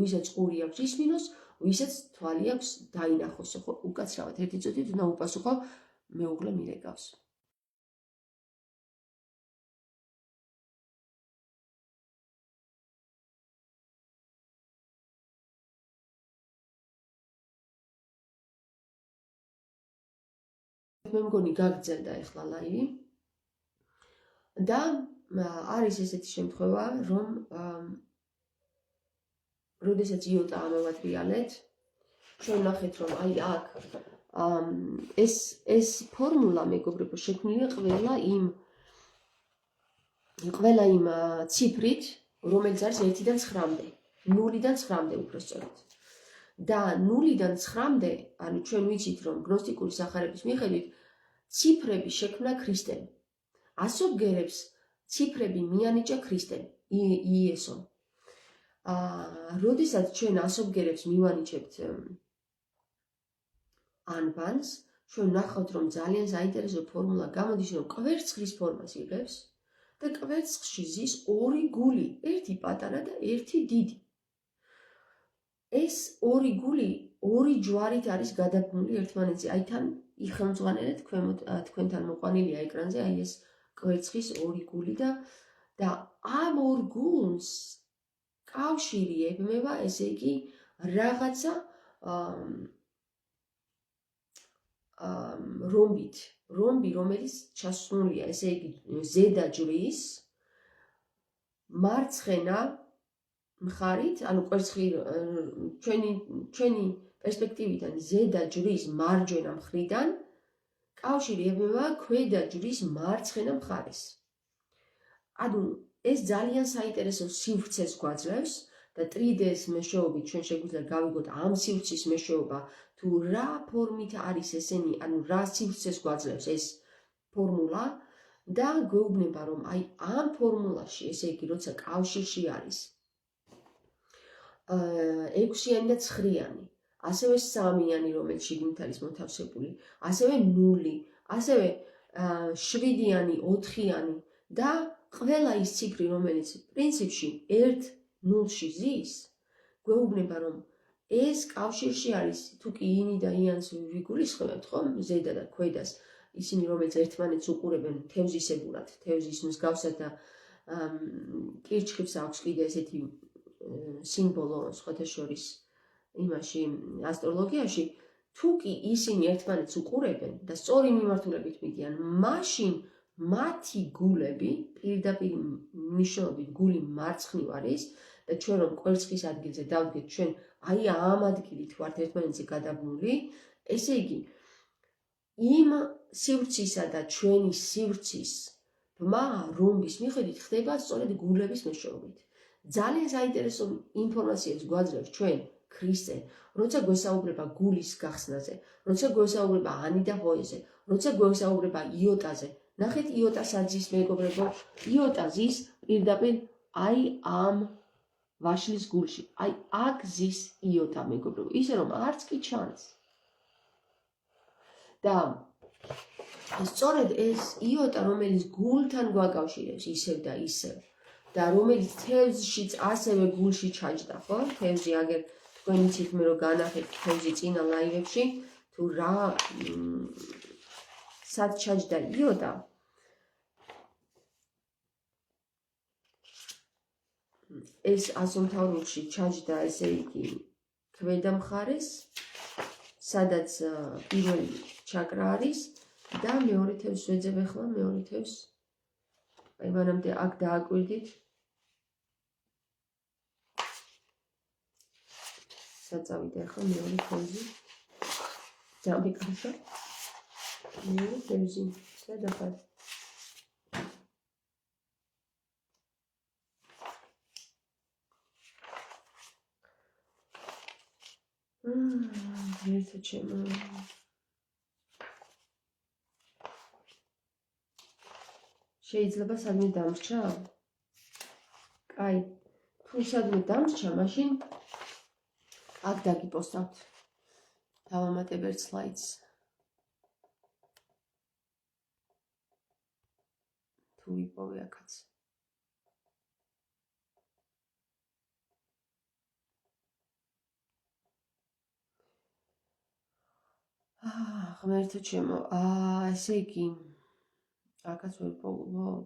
ვისაც ყური აქვს ისმინოს, ვისაც თვალი აქვს დაინახოს. ხო, უკაცრავად ერთი წუთით უნდა უპასუხო, მეუღლე მირეკავს. მე მგონი გაგრძელდა ახლა ლაივი და არის ესეთი შემთხვევა, რომ როდესაც იოტა ამოვატრიალეთ, ჩვენ ნახეთ, რომ აი აქ ეს ფორმულა მეგობრებო შექმნილია ყველა იმ ციფრით, რომელიც არის 1-დან 9-მდე, 0-დან 9-მდე უბრალოდ. და 0-დან 9-მდე, ანუ ჩვენ ვიცით, რომ გნოსტიკური სახარების მიხედვით ციფრები შექმნა ქრისტემ. ასობგერებს ციფრები მიანიჭა ქრისტემ, იესომ. როდესაც ჩვენ ასობგერებს მივანიჭებთ ანბანს, ჩვენ ნახავთ, რომ ძალიან საინტერესო ფორმულა გამოდის, რომ კვერცხის ფორმას იღებს და კვერცხში ზის ორი გული, ერთი პატარა და ერთი დიდი. ეს ორი გული ორი ჯვარით არის გადაბმული ერთმანეთზე. აი თან იხელმძღვანელეთ თქვენთან მოყვანილია ეკრანზე, აი ეს კვერცხის ორი გული და ამ ორ გულს კავშირი ებმება, ესე იგი რაღაცა რომბი, რომელიც ჩასუნულია, ესე იგი ზედა ჯვრის მარცხენა მხარით, ანუ კვერცხი ჩვენი პერსპექტივიდან ზედა ჯვრის მარჯვენა მხრიდან კავშირი ებმება ქვედა ჯვრის მარცხენა მხარეს. ანუ ეს ძალიან საინტერესო სივრცეს გვაძლევს და 3D-ს მეშვეობით ჩვენ შეგვიძლია გავიგოთ ამ სივრცის მეშვეობა, თუ რა ფორმით არის ესენი, ანუ რა სივრცეს გვაძლევს ეს ფორმულა და გვეუბნება, რომ აი ამ ფორმულაში, ესე იგი, როცა კავშირში არის 6-იანი და 9-იანი, ასევე 3-იანი, რომელიც შიგნით არის მოთავსებული, ასევე 0, ასევე 7-იანი, 4-იანი და ყველა ის ციფრი, რომელიც პრინციპში 1-0-ში ზის, გვეუბნება, რომ ეს კავშირში არის, თუ კი ინი და იანს ვიგულისხმებთ, ხომ, ზედა და ქვედას, ისინი, რომელიც ერთმანეთს უყურებენ თევზისებურად, თევზის მსგავსად და კირჩხიბს აქვს კიდე ესეთი სიმბოლო სხვათა შორის იმაში ასტროლოგიაში, თუ კი ისინი ერთმანეთს უყურებენ და სწორი მიმართულებით მიდიან, მაშინ მათი გულები პირდაპირ მნიშვნელობით გული მარცხნივ არის და ჩვენ რომ კვერცხის ადგილზე დავდგეთ, ჩვენ აი ამ ადგილით ვართ ერთმანეთზე გადაბმული, ესე იგი იმ სივრცისა და ჩვენი სივრცის ბმა რომბის მიხედვით ხდება სწორედ გულების მეშვეობით. ძალიან საინტერესო ინფორმაციას გვაძლევს ჩვენ ქრისტე, როცა გვესაუბრება გულის გახსნაზე, როცა გვესაუბრება ანი და ჰოეზე, როცა გვესაუბრება იოტაზე. ნახეთ იოტა საძის მეგობრებო, იოტა ზის პირდაპირ აი ამ ვაშლის გულში, აი აქ ზის იოტა მეგობრებო, ისე რომ არც კი ჩანს. და სწორედ ეს იოტა, რომელიც გულთან გვაკავშირებს ისევ და ისევ და რომელიც თევზშიც ასევე გულში ჩაჯდა, ხო? თევზი აგერ თქვენ იცით მე რომ განახეთ თევზი წინა ლაივებში, თუ რა სად ჩაჯდა იოტა. ეს ასომთავრულში ჩაჯდა, ესე იგი, ქვედა მხარეს, სადაც პირველი ჩაკრა არის და მეორე თევზს ვეძებ ახლა, მეორე თევზს. აი მანამდე აქ დააკვირდით. საწავიდა ახლა მეორე თევზი. დამიკარგა. მეორე თევზი. სადახარ. ერთად ჩემო. შეიძლება სადმე დამრჩა? კაი, თუ სადმე დამრჩა, მაშინ აქ დაგიპოსტავთ. დავამატებ ერთ სლაიდს. თუ ვიპოვე აქაც. ღმერთო ჩემო, ესე იგი, აქაც ვერ პოულობ,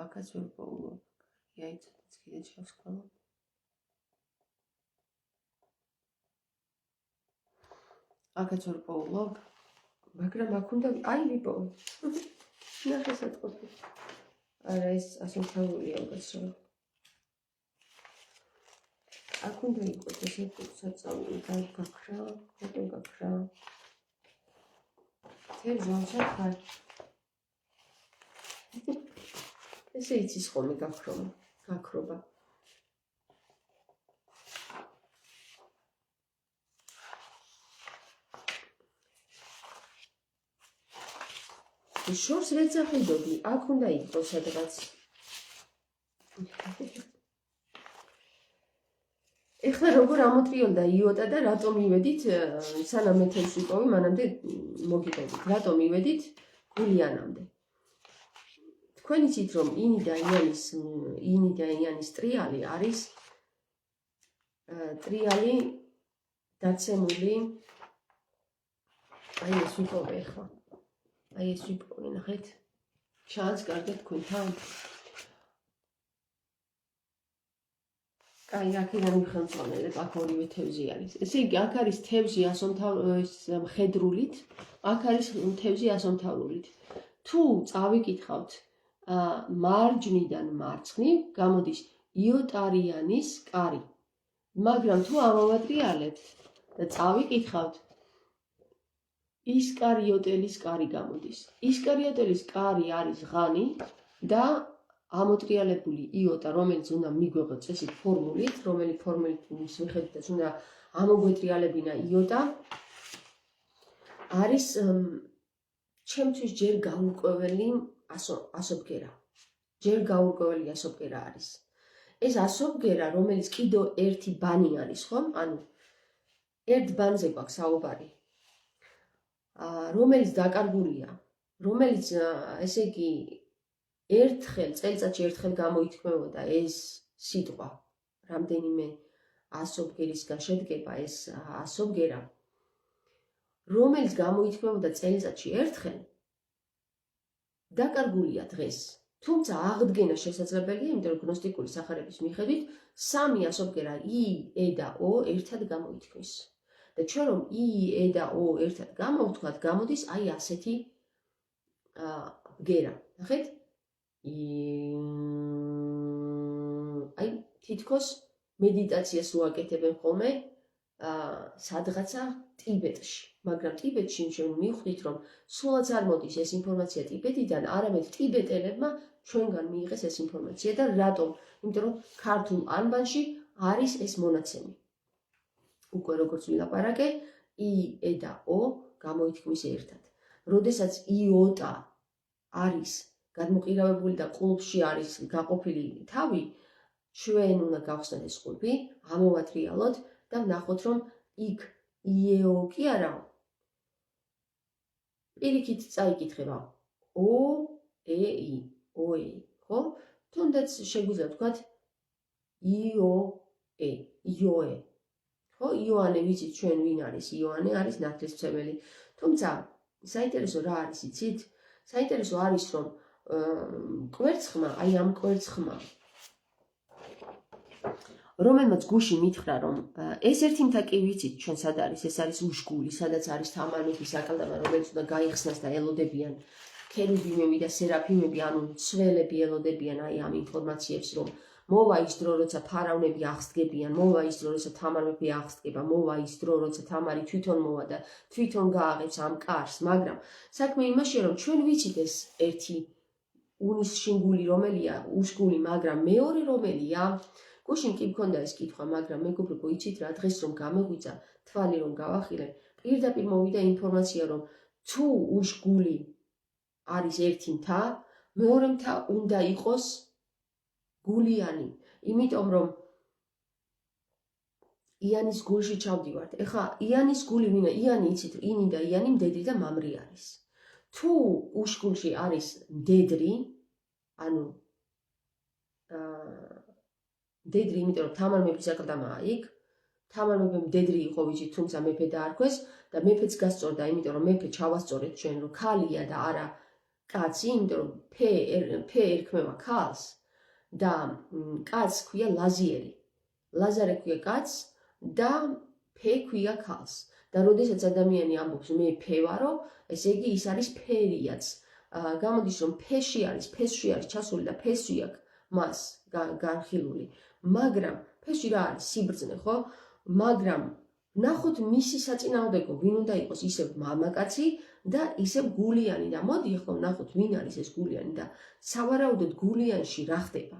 აქაც ვერ პოულობ. იაიცოდეთ კიდე ჩავსკვალობ. აქაც ვერ პოულობ, მაგრამ აქ უნდა, აი ვიპოვე. ნახე სათყოფი. არა, ეს ასომთავრულია უკაცრავად. აქ უნდა იყოს ესე საწავული, გაქრა, ფოტო გაქრა. თევზონსაც ხარ. ესე იცის ხოლმე გაქრობა. შორს რეც ახედობი, აქ უნდა იყოს სადღაც. ეხლა როგორ ამოტრიალდა იოტა და რატომ მივედით, სანამ მე თევზს ვიპოვე, მანამდე მოგიყევით, რატომ მივედით გულიანამდე. თქვენ იცით, რომ ინი და იანის ტრიალი არის ტრიალი დაცემული, აი ეს ვიპოვე ახლა. აი ეს ვიპოვე, ნახეთ. ჩანს კარგად თქვენთან? კაი, აქედან ვიხელმძღვანელებ, აქ ორივე თევზი არის. ესე იგი, აქ არის თევზი მხედრულით, აქ არის თევზი ასომთავრულით. თუ წავიკითხავთ მარჯვნიდან მარცხნივ, გამოდის იოტარიანის კარი. მაგრამ თუ ამოვატრიალებთ და წავიკითხავთ, ისკარიოტელის კარი გამოდის. ისკარიოტელის კარი არის ღანი და ამოტრიალებული იოტა, რომელიც უნდა მიგვეღოთ წესით ფორმულით, რომელი ფორმულით მიხედვითაც უნდა ამოგვეტრიალებინა იოტა, არის ჩემთვის ჯერ გაურკვეველი ასობგერა. ჯერ გაურკვეველი ასობგერა არის. ეს ასობგერა, რომელიც კიდევ ერთი ბანი არის, ხომ? ანუ ერთ ბანზე გვაქვს საუბარი, რომელიც დაკარგულია, რომელიც ესე იგი წელიწადში ერთხელ გამოითქმებოდა ეს სიტყვა, რამდენიმე ასობგერისგან შედგება ეს ასობგერა, რომელიც გამოითქმებოდა წელიწადში ერთხელ, დაკარგულია დღეს. თუმცა აღდგენა შესაძლებელია, იმიტომ რომ გნოსტიკური სახარების მიხედვით სამი ასობგერა I, E და O ერთად გამოითქმის. და ჩვენ რომ I, E და O ერთად გამოვთქვათ, გამოდის აი ასეთი ბგერა. ნახეთ? აი თითქოს მედიტაციას უაკეთებენ ხოლმე სადღაცა ტიბეტში. მაგრამ ტიბეტში ჩვენ მივხვდით, რომ სულაც არ მოდის ეს ინფორმაცია ტიბეტიდან, არამედ ტიბეტელებმა ჩვენგან მიიღეს ეს ინფორმაცია და რატომ? იმიტომ რომ ქართულ ანბანში არის ეს მონაცემი. უკვე როგორც ვილაპარაკე, I, E და O გამოითქმის ერთად. როდესაც იოტა არის გადმოყირავებული და ყულფში არის გაყოფილი თავი, ჩვენ უნდა გავხსნათ ეს ყულფი, ამოვატრიალოთ და ვნახოთ, რომ იქ იეო კი არა. პირიქით წაიკითხება O-E-I, O-E, ხო? თუნდაც შეგვიძლია ვთქვათ IO-E, IO-E. ხო, იოანე ვიცით ჩვენ ვინ არის? იოანე არის ნათლისმცემელი. თუმცა საინტერესო რა არის იცით? საინტერესო არის, რომ კვერცხმა, აი ამ კვერცხმა, რომელმაც გუში მითხრა, რომ ეს ერთი მთა კი ვიცით ჩვენ სად არის, ეს არის უშგული, სადაც არის თამარ მეფის აკლდამა, რომელიც უნდა გაიხსნას და ელოდებიან ქერუბიმები და სერაფიმები, ანუ ცველები ელოდებიან აი ამ ინფორმაციებს, რომ მოვა ის დრო, როცა ფარავნები აღსდგებიან, მოვა ის დრო, როცა თამარ მეფე აღსდგება, მოვა ის დრო, როცა თამარი თვითონ მოვა და თვითონ გააღებს ამ კარს, მაგრამ საქმე იმაშია, რომ ჩვენ ვიცით ეს ერთი უნის შინგული რომელია, უშგული, მაგრამ მეორე რომელია, გუშინ კი მქონდა ეს კითხვა, მაგრამ მეგობრებო, იცით რა, დღეს რომ გამეგვიძა, თვალი რომ გავახილე, პირდაპირ მოვიდა ინფორმაცია, რომ თუ უშგული არის ერთი მთა, მეორე მთა უნდა იყოს გულიანი, იმიტომ რომ იანის გულში ჩავდივართ. ეხლა იანის გული ვინა? იანი იცით, ინი და იანი მდედრი და მამრი არის. თუ უშგულში არის მდედრი, ანუ მდედრი, იმიტომ რომ თამარ მეფის აკლდამაა იქ, თამარ მეფე მდედრი იყო ვიცით, თუმცა მეფე დაარქვეს და მეფეც გასწორდა, იმიტომ რომ მეფე ჩავასწორეთ ჩვენ, რომ ქალია და არა კაცი, იმიტომ რომ ფე ერქმევა ქალს და კაცს ქვია ლაზიერი. ლაზარე ქვია კაცს და ფე ქვია ქალს. და როდესაც ადამიანი ამბობს მე ფე ვარო, ესე იგი ის არის ფერიაც. გამოდის რომ ფესში არის ჩასული და ფესვი აქვს მას განხილული. მაგრამ ფესში რა არის? სიბრძნე, ხო? მაგრამ ნახოთ მისი საწინააღმდეგო ვინ უნდა იყოს ისევ მამაკაცი და ისევ გულიანი და მოდი ახლა ნახოთ ვინ არის ეს გულიანი და სავარაუდოდ გულიანში რა ხდება?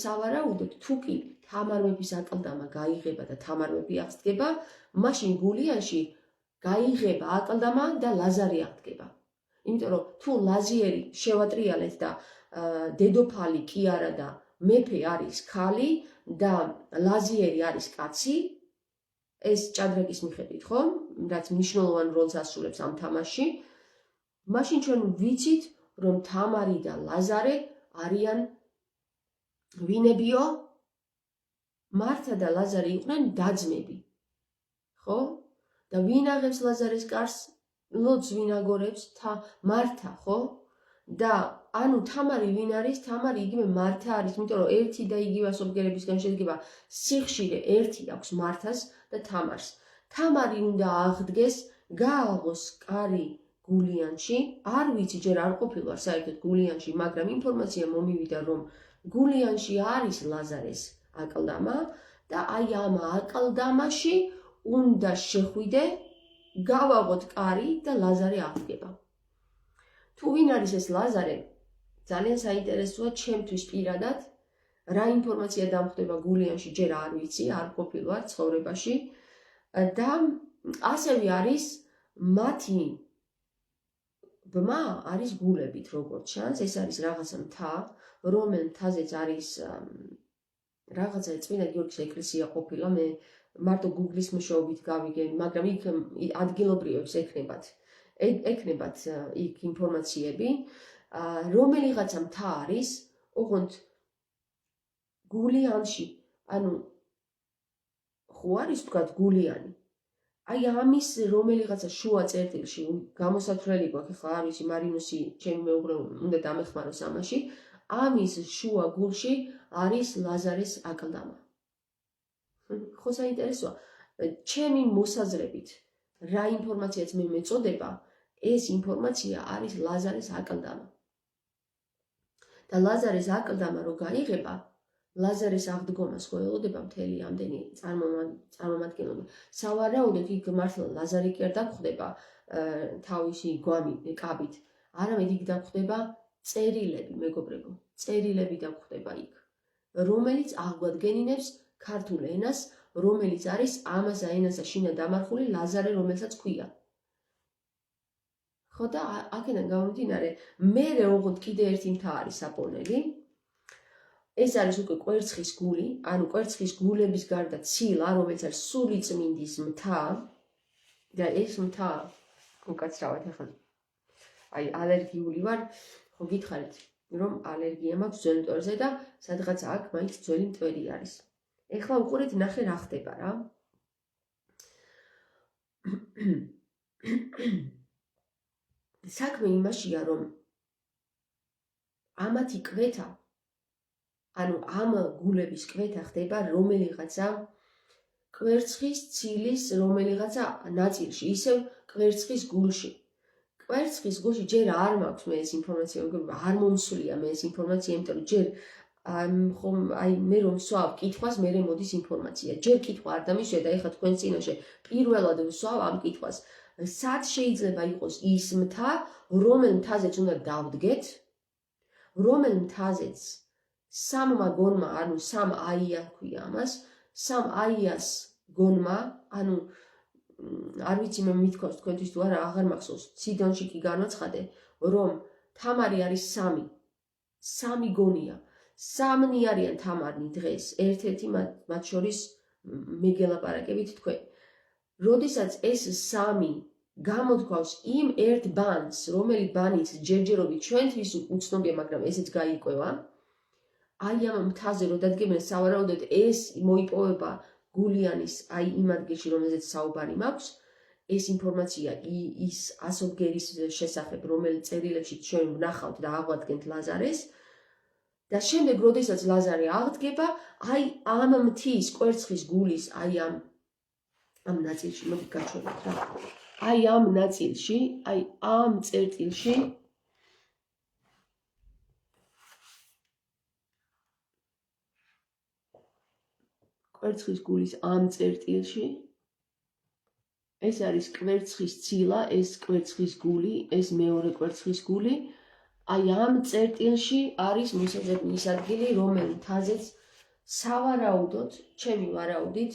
სავარაუდოდ თუ კი თამარ მეფის აკლდამა გაიღება და თამარ მეფე აღსდგება, მაშინ გულიანში გაიღება აკლდამა და ლაზარი აღდგება. იმიტომ რომ თუ ლაზიერი შევატრიალეთ და დედოფალი კი არა და მეფე არის ქალი და ლაზიერი არის კაცი, ეს ჭადრაკის მიხედვით, ხო? რაც მნიშვნელოვან როლს ასრულებს ამ თამაშში, მაშინ ჩვენ ვიცით, რომ თამარი და ლაზარე არიან ვინებიო? მართა და ლაზარე იყვნენ დაძმები. ხო? და ვინ აღებს ლაზარეს კარს? ლოძს ვინ აგორებს? მართა, ხო? და ანუ თამარი ვინ არის? თამარი იგივე მართა არის, იმიტომ რომ ერთი და იგივე ასობგერებისგან შედგება. სიხშირე ერთი აქვს მართას და თამარს. თამარი უნდა აღდგეს, გააღოს კარი გულიანში. არ ვიცი, ჯერ არ ყოფილვარ საერთოდ გულიანში, მაგრამ ინფორმაცია მომივიდა, რომ გულიანში არის ლაზარეს აკლდამა და აი ამ აკლდამაში უნდა შეხვიდე, გავაღოთ კარი და ლაზარე აღდგება. თუ ვინ არის ეს ლაზარე? ძალიან საინტერესოა ჩემთვის პირადად, რა ინფორმაცია დამხვდება გულიანში, ჯერ არ ვიცი, არ ყოფილვარ ცხოვრებაში და ასევე არის მათი ბმა არის გულებით, როგორც ჩანს, ეს არის რაღაცა მთა, რომელ მთაზეც არის რაღაცა წმინდა გიორგის ეკლესია ყოფილა, მე მარტო Google-ის მეშვეობით გავიგენ, მაგრამ იქ ადგილობრივებს ეკნებათ იქ ინფორმაციები, რომელიღაცა მთა არის, ოღონდ გულიანში, ანუ ხო არის ვთქვათ გულიანი. აი ამის რომელიღაცა შუა წერტილში გამოსათვლელი გვაქვს, ახლა არ ვიცი მარინოსი ჩემი მეუღლე უნდა დამეხმაროს ამაში, ამის შუა გულში არის ლაზარეს აკლდამა. ხო საინტერესოა, ჩემი მოსაზრებით რა ინფორმაციაც მე მეწოდება, ეს ინფორმაცია არის ლაზარეს აკლდამა. და ლაზარეს აკლდამა რო გაიღება, ლაზარეს აღდგომას ხო ელოდება მთელი ამდენი წარმომადგენლობა. სავარაუდოდ იქ მართლა ლაზარი კი არ დაგხვდება თავისი კაბით, არამედ იქ დაგხვდება წერილები, მეგობრებო, წერილები დაგხვდება იქ, რომელიც აღვადგენინებს ქართულ ენას, რომელიც არის ამაზა ენასა შინა დამარხული ლაზარე, რომელსაც ქვია. ხო და აქედან გამომდინარე, მერე ოღონდ კიდე ერთი მთა არის საპონელი. ეს არის უკვე კვერცხის გული, ანუ კვერცხის გულების გარდა ცილა, რომელიც არის სულიწმინდის მთა და ეს მთა უკაცრავად ახლა აი ალერგიული ვარ, ხო გითხარით, რომ ალერგია მაქვს ძველ მტვერზე და სადღაც აქ მაინც ძველი მტვერი არის. ეხლა უყურეთ, ნახე რა ხდება რა. საქმე იმაშია, რომ ამათი კვეთა, ანუ ამ გულების კვეთა ხდება რომელიღაცა კვერცხის ცილის რომელიღაცა ნაწილში, ისევ კვერცხის გულში. კვერცხის გულში ჯერ არ მაქვს მე ეს ინფორმაცია, არ მომსვლია მე ეს ინფორმაცია, იმიტომ რომ ჯერ ხომ აი მე რომ ვსვავ კითხვას, მერე მოდის ინფორმაცია. ჯერ კითხვა არ დამიშვია და ეხლა თქვენ წინაშე პირველად ვსვავ ამ კითხვას. სად შეიძლება იყოს ის მთა, რომელ მთაზეც უნდა დავდგეთ, რომელ მთაზეც სამმა გონმა, ანუ სამ აია ქვია ამას, სამ აიას გონმა, ანუ არ ვიცი მე მithქვავს თქვენთვის თუ არა, აღარ მახსოვს, ციდონში კი განვაცხადე, რომ თამარი არის სამი გონია. სამნი არიან თამარნი დღეს, ერთ-ერთი მათ შორის მე გელაპარაკებით თქვენ. როდესაც ეს სამი გამოთქვავს იმ ერთ ბანს, რომელი ბანიც ჯერჯერობით ჩვენთვის უცნობია, მაგრამ ესეც გაიკვევა, აი ამ მთაზე რო დადგებენ, სავარაუდოდ ეს მოიპოვება გულიანის აი იმ ადგილში, რომელზეც საუბარი მაქვს, ეს ინფორმაცია ის ასობგერის შესახებ, რომელი წერილებში ჩვენ ვნახავთ და აღვადგენთ ლაზარეს, და შემდეგ, როდესაც ლაზარე აღდგება, აი ამ მთის კვერცხის გულის, აი ამ ნაწილში, მოდი გაჩვენოთ რა. აი ამ ნაწილში, აი ამ წერტილში კვერცხის გულის ამ წერტილში ეს არის კვერცხის ცილა, ეს კვერცხის გული, ეს მეორე კვერცხის გული. აი ამ წერტილში არის მოსაზრების ადგილი, რომელ მთაზეც სავარაუდოდ, ჩემი ვარაუდით,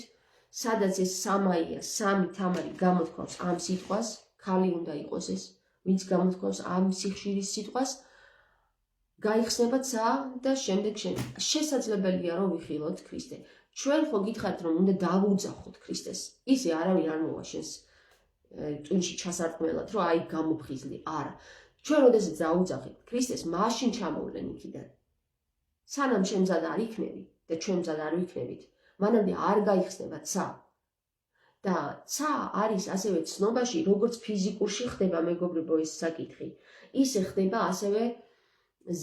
სადაც ეს სამაია, სამი თამარი გამოთქვავს ამ სიტყვას, ქალი უნდა იყოს ეს, ვინც გამოთქვავს ამ სიხშირის სიტყვას, გაიხსნება ცა და შემდეგ შესაძლებელია რომ ვიხილოთ ქრისტე. ჩვენ ხო გითხარით რომ უნდა დავუძახოთ ქრისტეს. ისე არავინ არ მოვა შენს ტვინში ჩასარტყმელად, რომ აი გამოფხიზლი, არა. ჩვენ როდესაც დავუძახით ქრისტეს, მაშინ ჩამოვლენ იქიდან. სანამ შემზად არ იქნები და ჩვენ მზად არ ვიქნებით, მანამდე არ გაიხსნება ცა. და ცა არის ასევე ცნობაში, როგორც ფიზიკურში ხდება, მეგობრებო, ეს საკითხი, ისე ხდება ასევე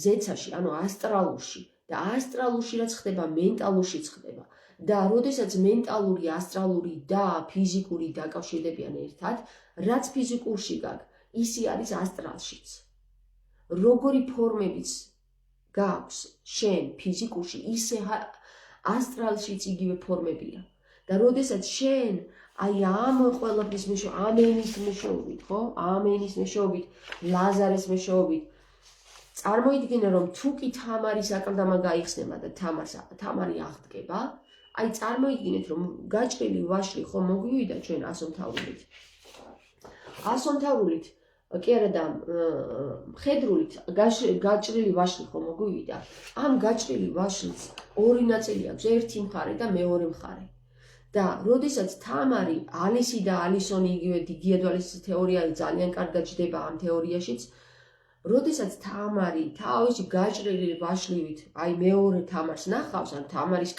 ზეცაში, ანუ ასტრალურში. და ასტრალურში რაც ხდება, მენტალურშიც ხდება. და როდესაც მენტალური, ასტრალური და ფიზიკური დაკავშირდებიან ერთად, რაც ფიზიკურში გაქვს, ისი არის ასტრალშიც. როგორი ფორმებიც გაქვს შენ ფიზიკურში, ისე ასტრალშიც იგივე ფორმებია. და როდესაც შენ აი ამ ყველაფრის მეშვეობით, ამ ენის მეშვეობით, ხო? ამ ენის მეშვეობით, ლაზარეს მეშვეობით წარმოიდგინე, რომ თუ კი თამარის აკლდამა გაიხსნება და თამარი აღდგება, აი წარმოიდგინეთ, რომ გაჭრილი ვაშლი ხო მოგვივიდა ჩვენ ასომთავრულით. ასომთავრულით, კი არა და მხედრულით გაჭრილი ვაშლი ხო მოგვივიდა. ამ გაჭრილი ვაშლის ორი ნაწილი აქვს, ერთი მხარე და მეორე მხარე. და როდესაც თამარი, ალისი და ალისონი იგივე გიადვალის თეორია ძალიან კარგად ჯდება ამ თეორიაშიც, როდესაც თამარი თავისი გაჭრილი ვაშლივით, აი მეორე თამარს ნახავს, ან თამარის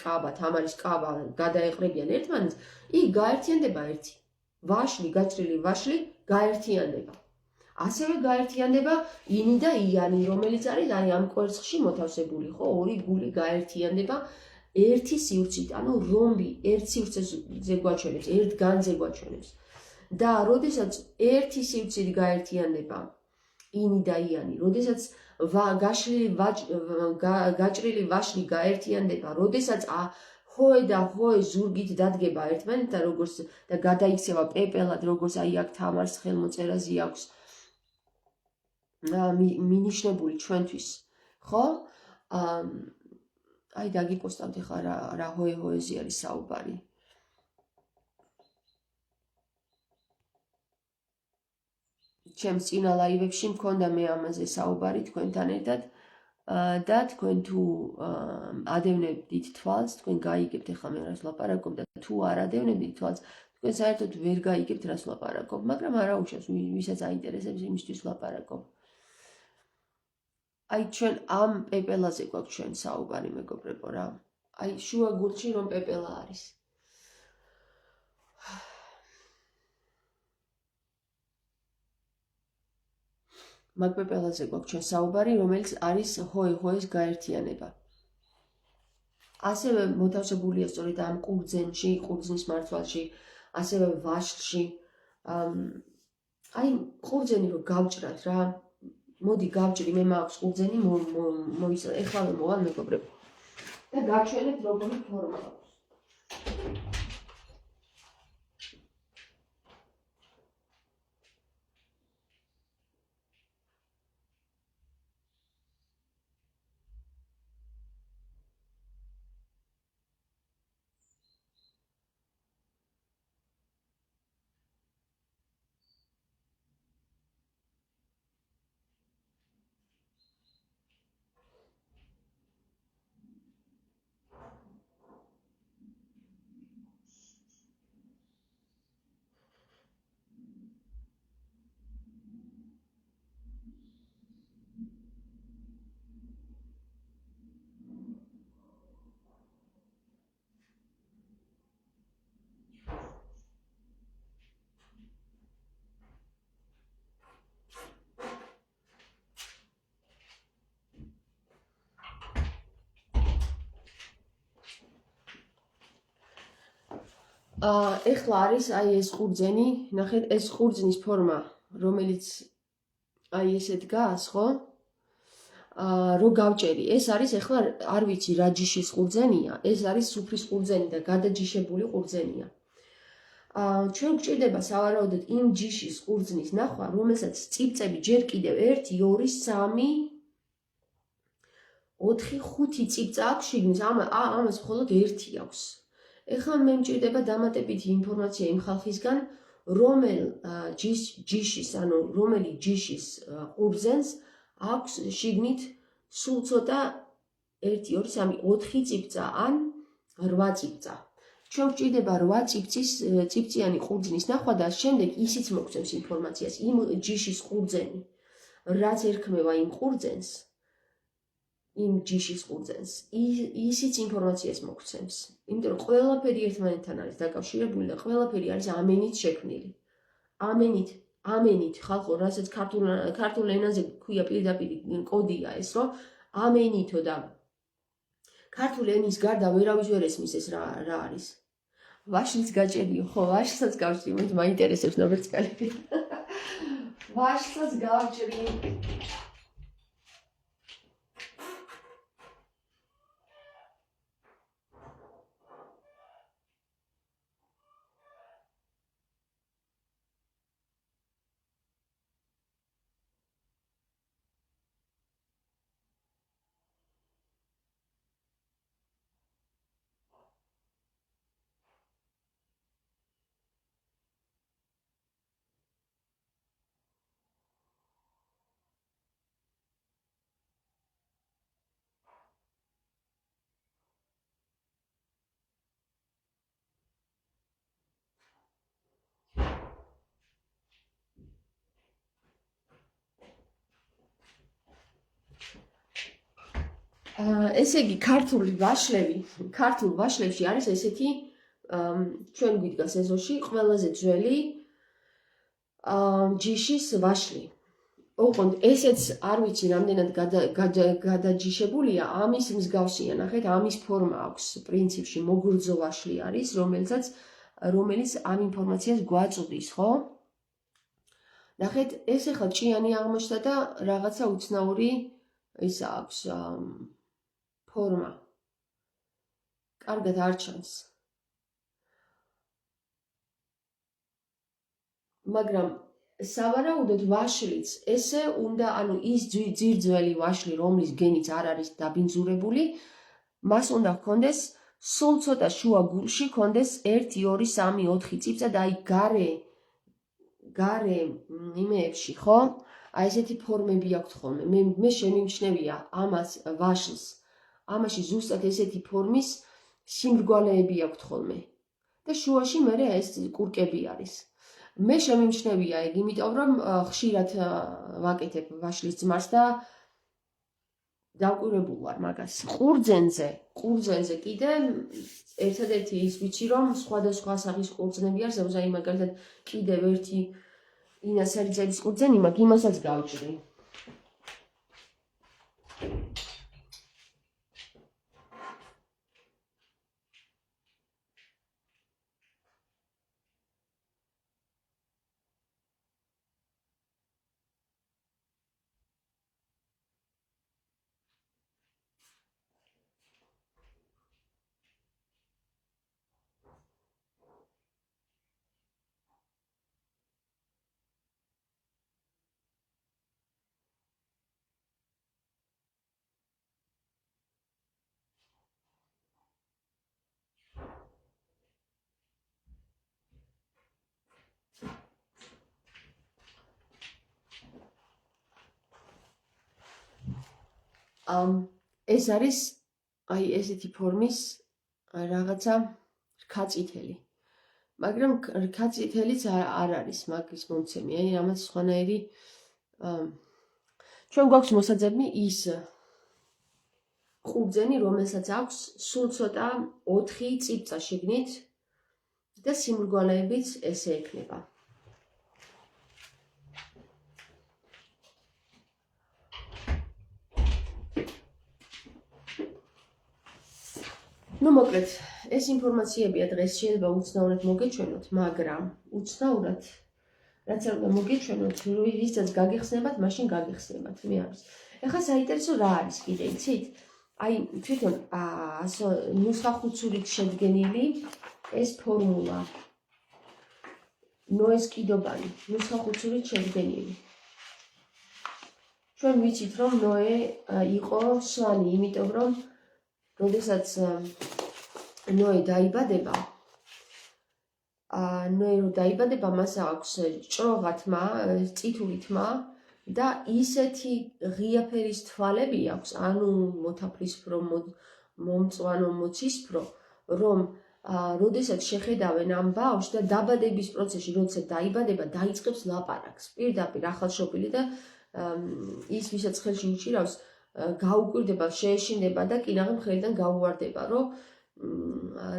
კაბა გადაეყრებიან ერთმანეთს, იქ გაერთიანდება ერთი. ვაშლი, გაჭრილი ვაშლი გაერთიანდება. ასევე გაერთიანდება ინი და იანი, რომელიც არის აი ამ კვერცხში მოთავსებული, ხო, ორი გული გაერთიანდება ერთი სივრცით, ანუ რომბი ერთ სივრცეზე გვაჩვენებს, ერთ განძზე გვაჩვენებს. და როდესაც ერთი სივრცით გაერთიანდება ინი და იანი, როდესაც გაჭრილი ვაშლი გაერთიანდება, როდესაც ხოე და ხოე ზურგით დადგება ერთმანეთთან, როგორც და გადაიქცევა პეპელად, როგორც აი აქ თამარს ხელმოწერაზე აქვს მინიშნებული ჩვენთვის, ხო? აი დაგიპოსტავთ ახლა რა ჰოეზე არის საუბარი. ჩემს წინა ლაივებში მქონდა მე ამაზე საუბარი თქვენთან ერთად და თქვენ თუ ადევნებდით თვალს, თქვენ გაიგებთ ახლა მე რას ვლაპარაკობ და თუ არ ადევნებდით თვალს, თქვენ საერთოდ ვერ გაიგებთ რას ვლაპარაკობ, მაგრამ არა უშავს, ვისაც აინტერესებს იმისთვის ვლაპარაკობ. აი ჩვენ ამ პეპელაზე გვაქვს ჩვენ საუბარი მეგობრებო რა. აი შუა გულში რომ პეპელა არის. მაგ პეპელაზე გვაქვს ჩვენ საუბარი, რომელიც არის ჰოე-ჰოეს გაერთიანება. ასევე მოთავსებულია სწორედ ამ ყურძენში, ყურძნის მარცვალში, ასევე ვაშლში. აი ყურძენი რო გავჭრათ რა. მოდი გავჭრი, მე მაქვს ყურძენი, ეხლა მოვალ მეგობრებო. და გაჩვენებთ როგორი ფორმა აქვს. ეხლა არის აი ეს ყურძენი, ნახეთ, ეს ყურძნის ფორმა, რომელიც აი ესე დგას, ხო? რო გავჭერი, ეს არის ეხლა არ ვიცი რა ჯიშის ყურძენია, ეს არის სუფრის ყურძენი და გადაჯიშებული ყურძენია. ჩვენ გვჭირდება სავარაუდოდ იმ ჯიშის ყურძნის ნახვა, რომელსაც წიბწები ჯერ კიდევ 1, 2, 3, 4, 5 წიბწა აქვს შიგნით, ამას მხოლოდ 1 აქვს. ეხლა მე მჭირდება დამატებითი ინფორმაცია იმ ხალხისგან, რომელი ჯიშის ყურძენს აქვს შიგნით სულ ცოტა 1, 2, 3, 4 წიბწა ან 8 წიბწა. ჩვენ გვჭირდება 8 წიბწიანი ყურძნის ნახვა და შემდეგ ისიც მოგცემს ინფორმაციას, იმ ჯიშის ყურძენი, რაც ერქმევა იმ ყურძენს, იმ ჯიშის ყურძენს, ისიც ინფორმაციას მოგცემს. იმიტომ რომ ყველაფერი ერთმანეთთან არის დაკავშირებული და ყველაფერი არის ამენით შექმნილი. ამენით ხალხო, რასაც ქართულ ენაზე ქვია პირდაპირ კოდია ეს, რომ ამენითო და ქართულ ენის გარდა ვერავის ვერ ესმის ეს რა არის. ვაშლიც გაჭერიო, ხო, ვაშლსაც გავჭრი, მოდი მაინტერესებს ნობრწყალები. ვაშლსაც გავჭრი. ესე იგი ქართულ ვაშლებში არის ესეთი ჩვენ გვიდგას ეზოში ყველაზე ძველი ჯიშის ვაშლი. ოღონდ ესეც არ ვიცი რამდენად გადაჯიშებულია, ამის მსგავსია, ნახეთ, ამის ფორმა აქვს პრინციპში მოგრძო ვაშლი არის, რომელიც ამ ინფორმაციას გვაწვდის, ხო? ნახეთ, ეს ახლა ჭიანი აღმოჩნდა და რაღაცა უცნაური ის აქვს ფორმა. კარგად არ ჩანს. მაგრამ სავარაუდოდ ვაშლიც ესე უნდა, ანუ ის ძირძველი ვაშლი, რომლის გენიც არ არის დაბინძურებული, მას უნდა ჰქონდეს სულ ცოტა შუა გულში ჰქონდეს 1 2 3 4 წიწა და აი გარე იმეებში, ხო? აი ესეთი ფორმები აქვს ხოლმე. მე შემიმჩნევია ამას ვაშლს. ამაში ზუსტად ესეთი ფორმის სიმრგვალეები აქვს ხოლმე. და შუაში მე ეს კურკები არის. მე შემიმჩნევია ეგ, იმიტომ რომ ხშირად ვაკეთებ ვაშლის ძმას და დავკვირვებულ ვარ მაგას. ყურძენზე კიდე ერთადერთი ის ვიცი რომ სხვადასხვა სახის ყურძნები არსებობს, აი მაგალითად კიდევ ერთი ინა სერიძელის ყურძენი მაქვს, იმასაც გავჭრი. ეს არის აი ესეთი ფორმის რაღაცა რქაწითელი. მაგრამ რქაწითელიც არ არის მაგის მომცემი, აი რამაც სხვანაირი ჩვენ გვაქვს მოსაძებნი ის ყურძენი, რომელსაც აქვს სულ ცოტა 4 წიწა შიგნით და სიმრგვალეებიც ესე ექნება. Ну, მოკლედ, ეს ინფორმაციებია დღეს შეიძლება უცნაურად მოგეჩვენოთ, მაგრამ უცნაურად რაც არ უნდა მოგეჩვენოთ, ვისაც გაგეხსნებათ, მაშინ გაგეხსნებათ, მე არის. ეხლა საინტერესო რა არის კიდე, იცით? აი, თვითონ ნუსხახუცურით შედგენილი ეს ფორმულა. ნოეს კიდობანი, ნუსხახუცურით შედგენილი. ჩვენ ვიცით, რომ ნოე იყო სვანი, იმიტომ რომ როდესაც ნოე დაიბადება, მას აქვს ჭროღა თმა, წითური თმა და ისეთი ღიაფერის თვალები აქვს, ანუ მოთაფლისფრო, მომწვანო, მოცისფრო, რომ როდესაც შეხედავენ ამ ბავშვს და დაბადების პროცესში, როცა დაიბადება, დაიწყებს ლაპარაკს. პირდაპირ ახალშობილი და ის ვისაც ხელში უჭირავს, გაუკვირდება, შეეშინდება და კინაღი მხრიდან გაუვარდება, რომ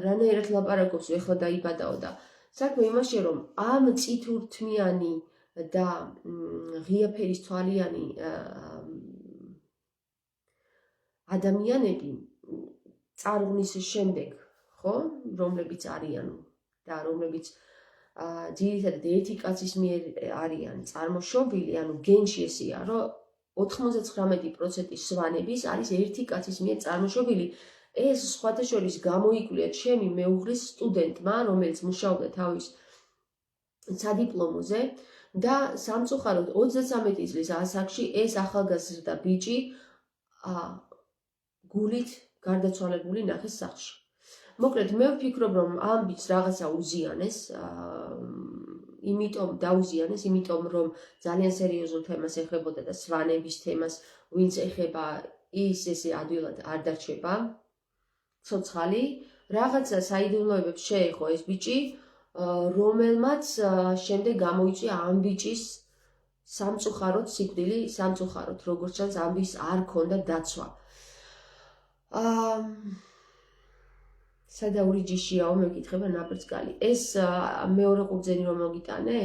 რანაირად ლაპარაკობს, ეხლა დაიბადაო და საქმე იმაშია, რომ ამ წითურთმიანი და ღიაფერის თვალიანი ადამიანები წარღვნის შემდეგ, ხო, რომლებიც არიან და რომლებიც ძირითადად ერთი კაცის მიერ არიან წარმოშობილი, ანუ გენში ესეა, რომ 99% სვანების არის ერთი კაცის მიერ წარმოშობილი. ეს სხვათა შორის გამოიკვლია ჩემი მეუღლის სტუდენტმა, რომელიც მუშაობდა თავის სადიპლომოზე და სამწუხაროდ 33 წლის ასაკში ეს ახალგაზრდა ბიჭი გულით გარდაცვალებული ნახეს სახლში. მოკლედ, მე ვფიქრობ, რომ ამ ბიჭს რაღაცა უზიანეს, იმიტომ რომ ძალიან სერიოზულ თემას ეხებოდა და სვანების თემას, ვინც ეხება, ის ესე ადვილად არ დარჩება. ცოცხალი, რაღაცა საიდუმლოებებს შეეხო ეს ბიჭი, რომელმაც შემდეგ გამოიწვია ამ ბიჭის სამწუხაროდ სიკვდილი, სამწუხაროდ, როგორც ჩანს, ამ ბიჭს არ ქონდა დაცვა. სადაური ჯიშიაო მეკითხება ნაბრძგალი. ეს მეორე ყურძენი რომ მოგიტანე?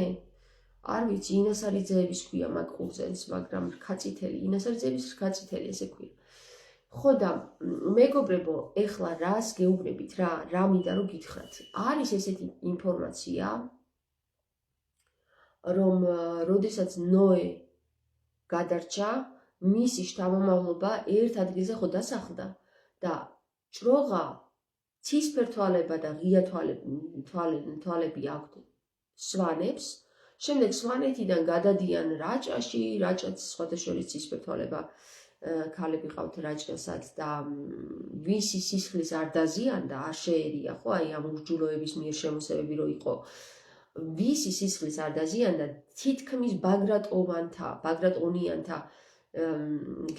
არ ვიცი, ინასარიძეების ქვია მაგ ყურძენს, მაგრამ რქაწითელი, ინასარიძეების რქაწითელი ესე ქვია. ხო და მეგობრებო, ეხლა რას გეუბნებით რა მინდა რომ გითხრათ. არის ესეთი ინფორმაცია, რომ როდესაც ნოე გადარჩა, მისი შთამომავლობა ერთ ადგილზე ხო დასახლდა და ჭროღა ცისფერ თვალება და ღია თვალები აქვთ სვანებს, შემდეგ სვანეთიდან გადადიან რაჭაში, რაჭაც სხვათა შორის ცისფერ თვალება ქალები ყავთ რაჭასაც და ვისი სისხლის არ დაზიანდა, არ შეერია ხო, აი ამ ურჯულოების მიერ შემოსევები რო იყო, ვისი სისხლის არ დაზიანდა, თითქმის ბაგრატონიანთა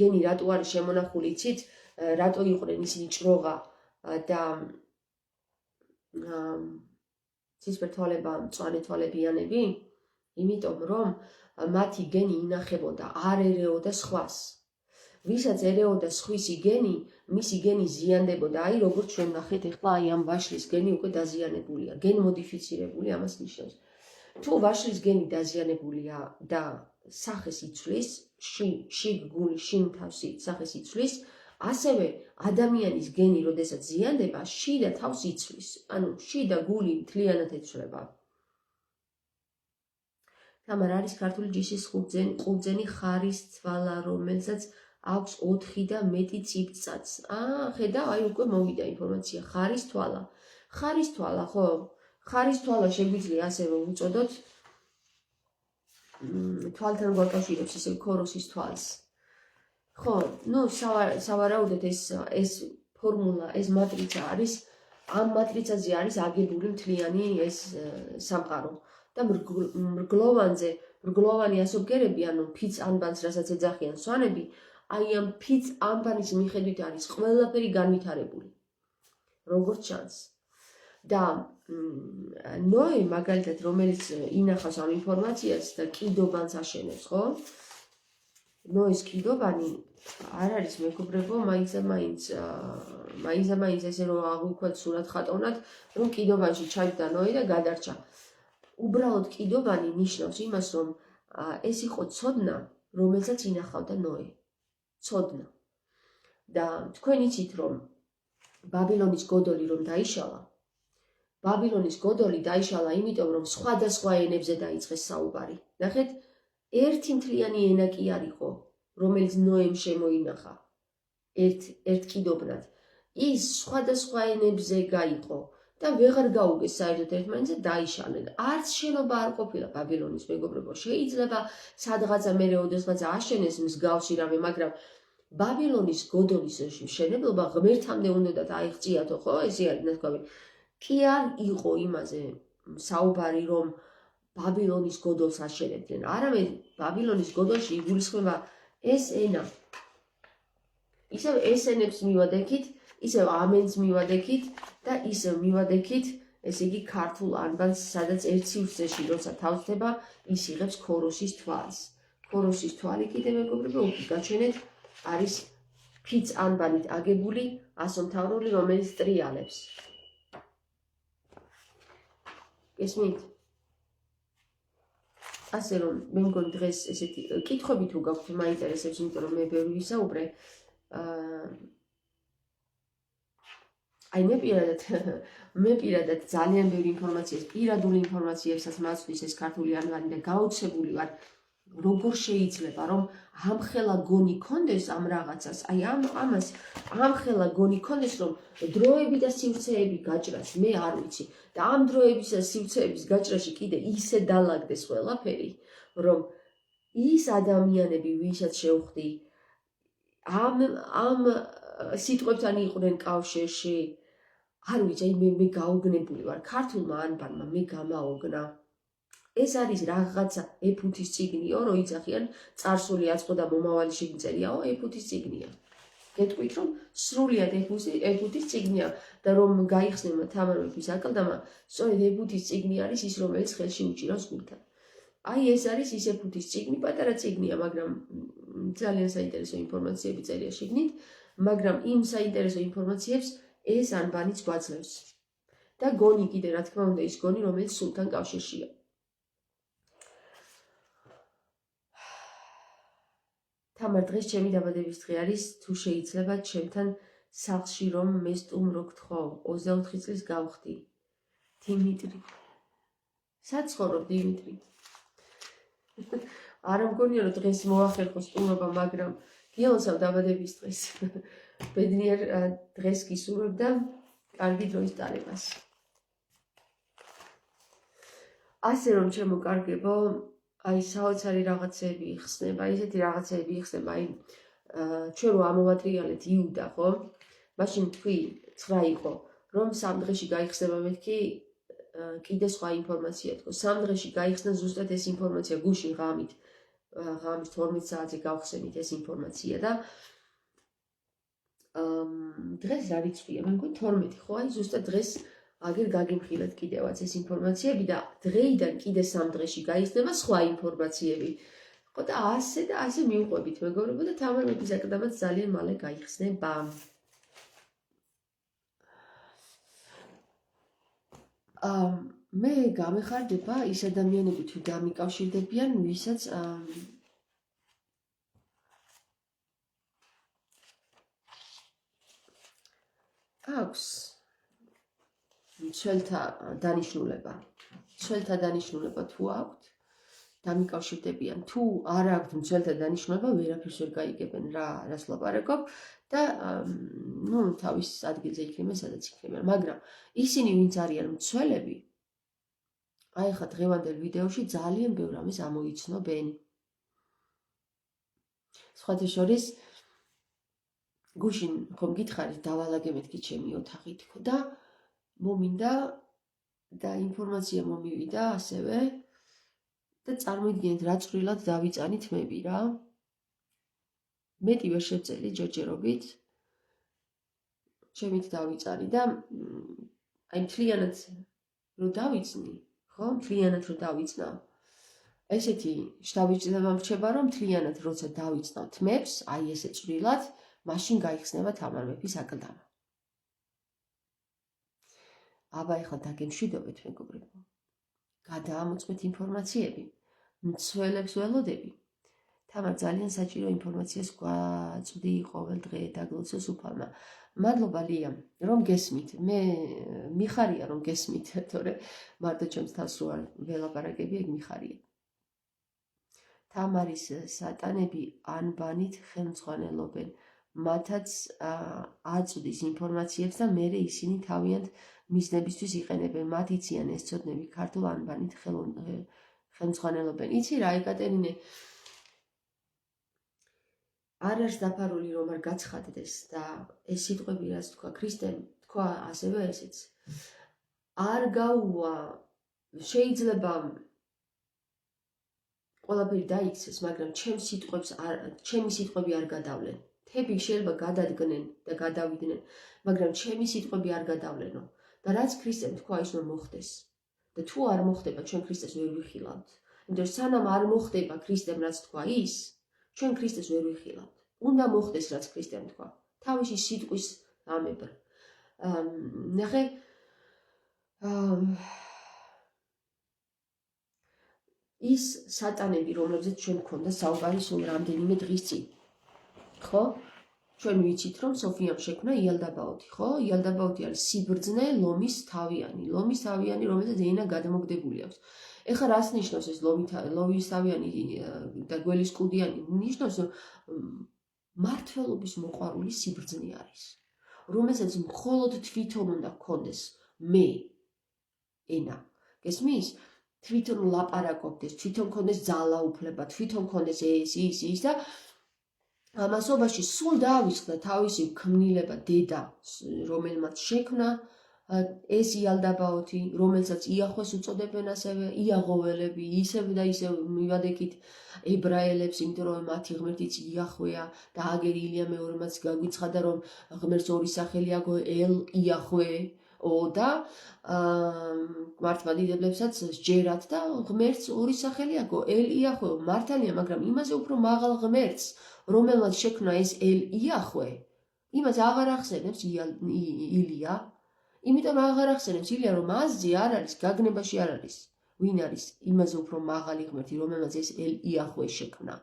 გენი რატო არის შემონახული, იცით, რატო იყვნენ ისინი ჭროღა და ცისფერ თვალება მწვანე თვალებიანები, იმიტომ რომ მათი გენი ინახებოდა, არ ერეოდა სხვას. ვისაც ერეოდა სხვისი გენი, მისი გენი ზიანდებოდა, აი როგორც ჩვენ ნახეთ, ეხლა აი ამ ვაშლის გენი უკვე დაზიანებულია, გენ მოდიფიცირებული ამას ნიშნავს. თუ ვაშლის გენი დაზიანებულია და სახეს იცვლის, შიგ გული, შინ თავსი სახეს იცვლის, ასევე ადამიანის გენი, როდესაც ზიანდება, შიდა თავს იცვლის, ანუ შიდა გული მთლიანად ეცვლება. თამარ არის ქართული ჯიშის ყურძენი ხარის თვალა, რომელსაც აქვს 4 და მეტი ციფრსაც. ხედავ, აი უკვე მოვიდა ინფორმაცია, ხარის თვალა. ხარის თვალა, ხო? ხარის თვალა შეგვიძლია ასევე უწოდოთ თვალთან გვაკავშირებს ისე ქოროსის თვალს. ხო, ნუ სავარაუდოდ ეს ფორმულა, ეს მატრიცა არის, ამ მატრიცაზე არის აგებული მთლიანი ეს სამყარო. და მრგლოვანი ასობგერები, ანუ ფიც ანბანს, რასაც ეძახიან სვანები, აი ამ ფიც ანბანის მიხედვით არის ყველაფერი განვითარებული. როგორც ჩანს. და ნოე მაგალითად, რომელიც ინახავს ამ ინფორმაციას და კიდობანს აშენებს, ხო? ნოეს კიდობანი არ არის მეგობრებო, მაინც ესე რომ აღვიქვათ სურათ ხატოვნად, რომ კიდობანში ჩაჯდა ნოე და გადარჩა. უბრალოდ კიდობანი ნიშნავს იმას, რომ ეს იყო ცოდნა, რომელსაც ინახავდა ნოე. ცოდნა. და თქვენ იცით, რომ ბაბილონის გოდოლი რომ დაიშალა, ბაბილონის გოდოლი დაიშალა იმიტომ, რომ სხვადასხვა ენებზე დაიწყეს საუბარი. ნახეთ, ერთი მთლიანი ენა კი არ იყო, რომელიც ნოემ შემოინახა ერთ კიდობნად. ის სხვადასხვა ენებზე გაიყო და ვეღარ გაუგეს საერთოდ ერთმანეთზე დაიშალნენ. არც შენობა არ ყოფილა ბაბილონის, მეგობრებო. შეიძლება სადღაცა მერე ოდესღაც აშენეს მსგავსი რამე, მაგრამ ბაბილონის გოდოლის მშენებლობა ღმერთამდე უნდათ აიღწიათო, ხო? ესე არის ნათქვამი. კი არ იყო იმაზე საუბარი, რომ ბაბილონის გოდოლს აშენებდნენ. არამედ ბაბილონის გოდოლში იგულისხმება ეს ენა. ისევ ეს ენებს მივადექით, ისევ ამენს მივადექით და ისევ მივადექით, ესე იგი ქართულ ანბანს, სადაც ერთ სივრცეში როცა თავსდება, ის იღებს ქოროსის თვალს. ქოროსის თვალი კიდე მეგობრებო, უკვე გაჩვენეთ, არის ფიც ანბანით აგებული ასომთავრული, რომელიც ტრიალებს. გესმით? ასე რომ მე მგონი დღეს ესეთი კითხვები თუ გაქვთ მაინტერესებს, იმიტომ რომ მე ბევრი ვისაუბრე. აი მე პირადად ძალიან ბევრი ინფორმაციას, პირადული ინფორმაციებსაც მაწვდის ეს ქართული ანბანი და გაოცებული ვარ, როგორ შეიძლება რომ ამხელა გონი კონდეს ამ რაღაცას, აი ამას ამხელა გონი კონდეს, რომ დროები და სივრცეები გაჭრას, მე არ ვიცი. და ამ დროების და სივრცეების გაჭრაში კიდე ისე დალაგდეს ყველაფერი, რომ ის ადამიანები, ვისაც შევხვდი, ამ სიტყვებთან იყვნენ კავშირში, არ ვიცი, მე გაუგნებული ვარ, ქართულმა ანბანმა მე გამაოგნა. ეს არის რაღაცა ეფუთის წიგნიო, რო იცახიან წარსული აწყო და მომავალი შეგწერიაო, ეფუთის წიგნია. გეტყვით, რომ სრულიად ეფუთის წიგნია და რომ გაიხსნება თამარ მეფის აკლდამა, სწორედ ეფუთის წიგნი არის ის, რომელიც ხელში უჭირავს გულთან. აი ეს არის ის ეფუთის წიგნი, პატარა წიგნია, მაგრამ ძალიან საინტერესო ინფორმაციები წერია შიგნით მაგრამ იმ საინტერესო ინფორმაციებს ეს ანბანიც გვაძლევს. და გონი კიდე, რა თქმა უნდა, ის გონი, რომელიც სულთან კავშირშია. თამარ, დღეს ჩემი დაბადების დღე არის, თუ შეიძლება ჩემთან სახლში რომ მე სტუმრო გთხოვ, 24 წლის გავხდი. დიმიტრი. სად ცხოვრობ, დიმიტრი? არ მგონია რომ დღეს მოახერხო სტუმრობა, მაგრამ გიალოსავ დაბადების დღეს. ბედნიერ დღეს გისურვებ და კარგი დროის ტარებას. ასე რომ ჩემო კარგებო, აი საოცარი რაღაცები იხსნება, ისეთი რაღაცები იხსნება, აი ჩვენ რო ამოვატრიალეთ იუდა, ხო? მაშინ თქვი 9 იყო, რომ 3 დღეში გაიხსნება მეთქი კიდე სხვა ინფორმაცია თქო. 3 დღეში გაიხსნა ზუსტად ეს ინფორმაცია გუშინ ღამით 12 საათზე გავხსენით ეს ინფორმაცია და დღეს რა რიცხვია? მე მგონი 12, ხო? აი ზუსტად დღეს აგერ გაგიმხილეთ კიდევაც ეს ინფორმაციები და დღეიდან კიდე 3 დღეში გაიხსნება სხვა ინფორმაციები. ხო და ასე მივყვებით მეგობრებო და თამარ მეფის აკლდამაც ძალიან მალე გაიხსნება. მე გამეხარდება ის ადამიანები თუ დამიკავშირდებიან, ვისაც აქვს მცველთა დანიშნულება თუ აქვთ, დამიკავშირდებიან. თუ არ აქვთ მცველთა დანიშნულება, ვერაფერს ვერ გაიგებენ რას ლაპარაკობ და თავის ადგილზე იქნებიან, სადაც იქნებიან. მაგრამ ისინი, ვინც არიან მცველები, აი ხა დღევანდელ ვიდეოში ძალიან ბევრ რამეს ამოიცნობენ. სხვათა შორის გუშინ ხომ გითხარით დავალაგე მეთქი ჩემი ოთახი თქო და მომინდა და ინფორმაცია მომივიდა ასევე და წარმოიდგინეთ რა წვრილად დავიწანით მები რა. მეტი ვერ შევწელი ჯერჯერობით. ჩემით დავიწარი და აი მთლიანად რო დავიცნი, ხო? მთლიანად რო დავიცნა. ესეთი შთაბეჭდილება მრჩება, რომ მთლიანად როცა დავიცნავ თმებს, აი ესე წვრილად, მაშინ გაიხსნება თამარ მეფის აკლდამა. აბა ეხლა დაგემშვიდობეთ მეგობრებო. გადაამოწმეთ ინფორმაციები, მცველებს ველოდები. თამარ ძალიან საჭირო ინფორმაციას გვაწვდი ყოველ დღე დაგლოცოს უფალმა. მადლობა ლია, რომ გესმით. მე მიხარია რომ გესმით, თორე მარტო ჩემს თავს რო არ ველაპარაკები, ეგ მიხარია. თამარის სატანები ანბანით ხელმძღვანელობენ. მათაც აწვდის ინფორმაციებს და მერე ისინი თავიანთ მიზნებისთვის იყენებენ. მათ იციან ეს ცოდნები ქართულ ანბანით ხელმძღვანელობენ. იცი რა, ეკატერინე, არ არის დაფარული რომ არ გაცხადდეს და ეს სიტყვები რაც თქვა ქრისტემ, თქვა ასევე ესეც. არ გაუვა, შეიძლება ყველაფერი დაიქცეს, მაგრამ ჩემი სიტყვები არ გადავლენ. თები შეიძლება გადადგნენ და გადავიდნენ, მაგრამ ჩემი სიტყვები არ გადავლენო. და რაც ქრისტემ თქვა ის რომ მოხდეს. და თუ არ მოხდება, ჩვენ ქრისტეს ვერ ვიხილავთ. იმიტომ რომ სანამ არ მოხდება ქრისტემ რაც თქვა ის, ჩვენ ქრისტეს ვერ ვიხილავთ. უნდა მოხდეს რაც ქრისტემ თქვა. თავისი სიტყვის ამებრ. ნახე, ის სატანები, რომლებზეც ჩვენ გქონდა საუბარი სულ რამდენიმე დღის წინ. ხო? ჩვენ ვიცით რომ სოფიამ შექმნა იალდაბაოთი, ხო? იალდაბაოთი არის სიბრძნე ლომის თავიანი, რომელსაც ენა გადამოგდებული აქვს. ეხლა რას ნიშნავს ეს ლომის თავიანი და გველის კუდიანი? ნიშნავს რომ მართლობის მოყვარული სიბრძნე არის, რომელსაც მხოლოდ თვითონ უნდა გქონდეს მე ენა. გესმის? თვითონ ლაპარაკობდეს, თვითონ გქონდეს ძალაუფლება, თვითონ გქონდეს ის და ამასობაში სულ დაავიწყდა თავისი ქმნილება დედა, რომელმაც შექმნა ეს იალდაბაოთი, რომელსაც იახვეს უწოდებენ ასევე იაღოველები, ისევ და ისევ მივადექით ებრაელებს, იმიტომ რომ მათი ღმერთიც იახვეა და აგერ ილია მეორემაც გაგვიცხადა რომ ღმერთს ორი სახელი აქვს ელ იახვე და მართლმადიდებლებსაც სჯერათ და ღმერთს ორი სახელი აქვს ელ იახვე, მართალია, მაგრამ იმაზე უფრო მაღალ ღმერთს, რომელმაც შექმნა ეს ელ იახვე, იმას აღარ ახსენებს ილია, იმიტომ აღარ ახსენებს ილია, რომ მასზე არ არის, გაგნებაში არ არის, ვინ არის იმაზე უფრო მაღალი ღმერთი, რომელმაც ეს იახვე შექმნა.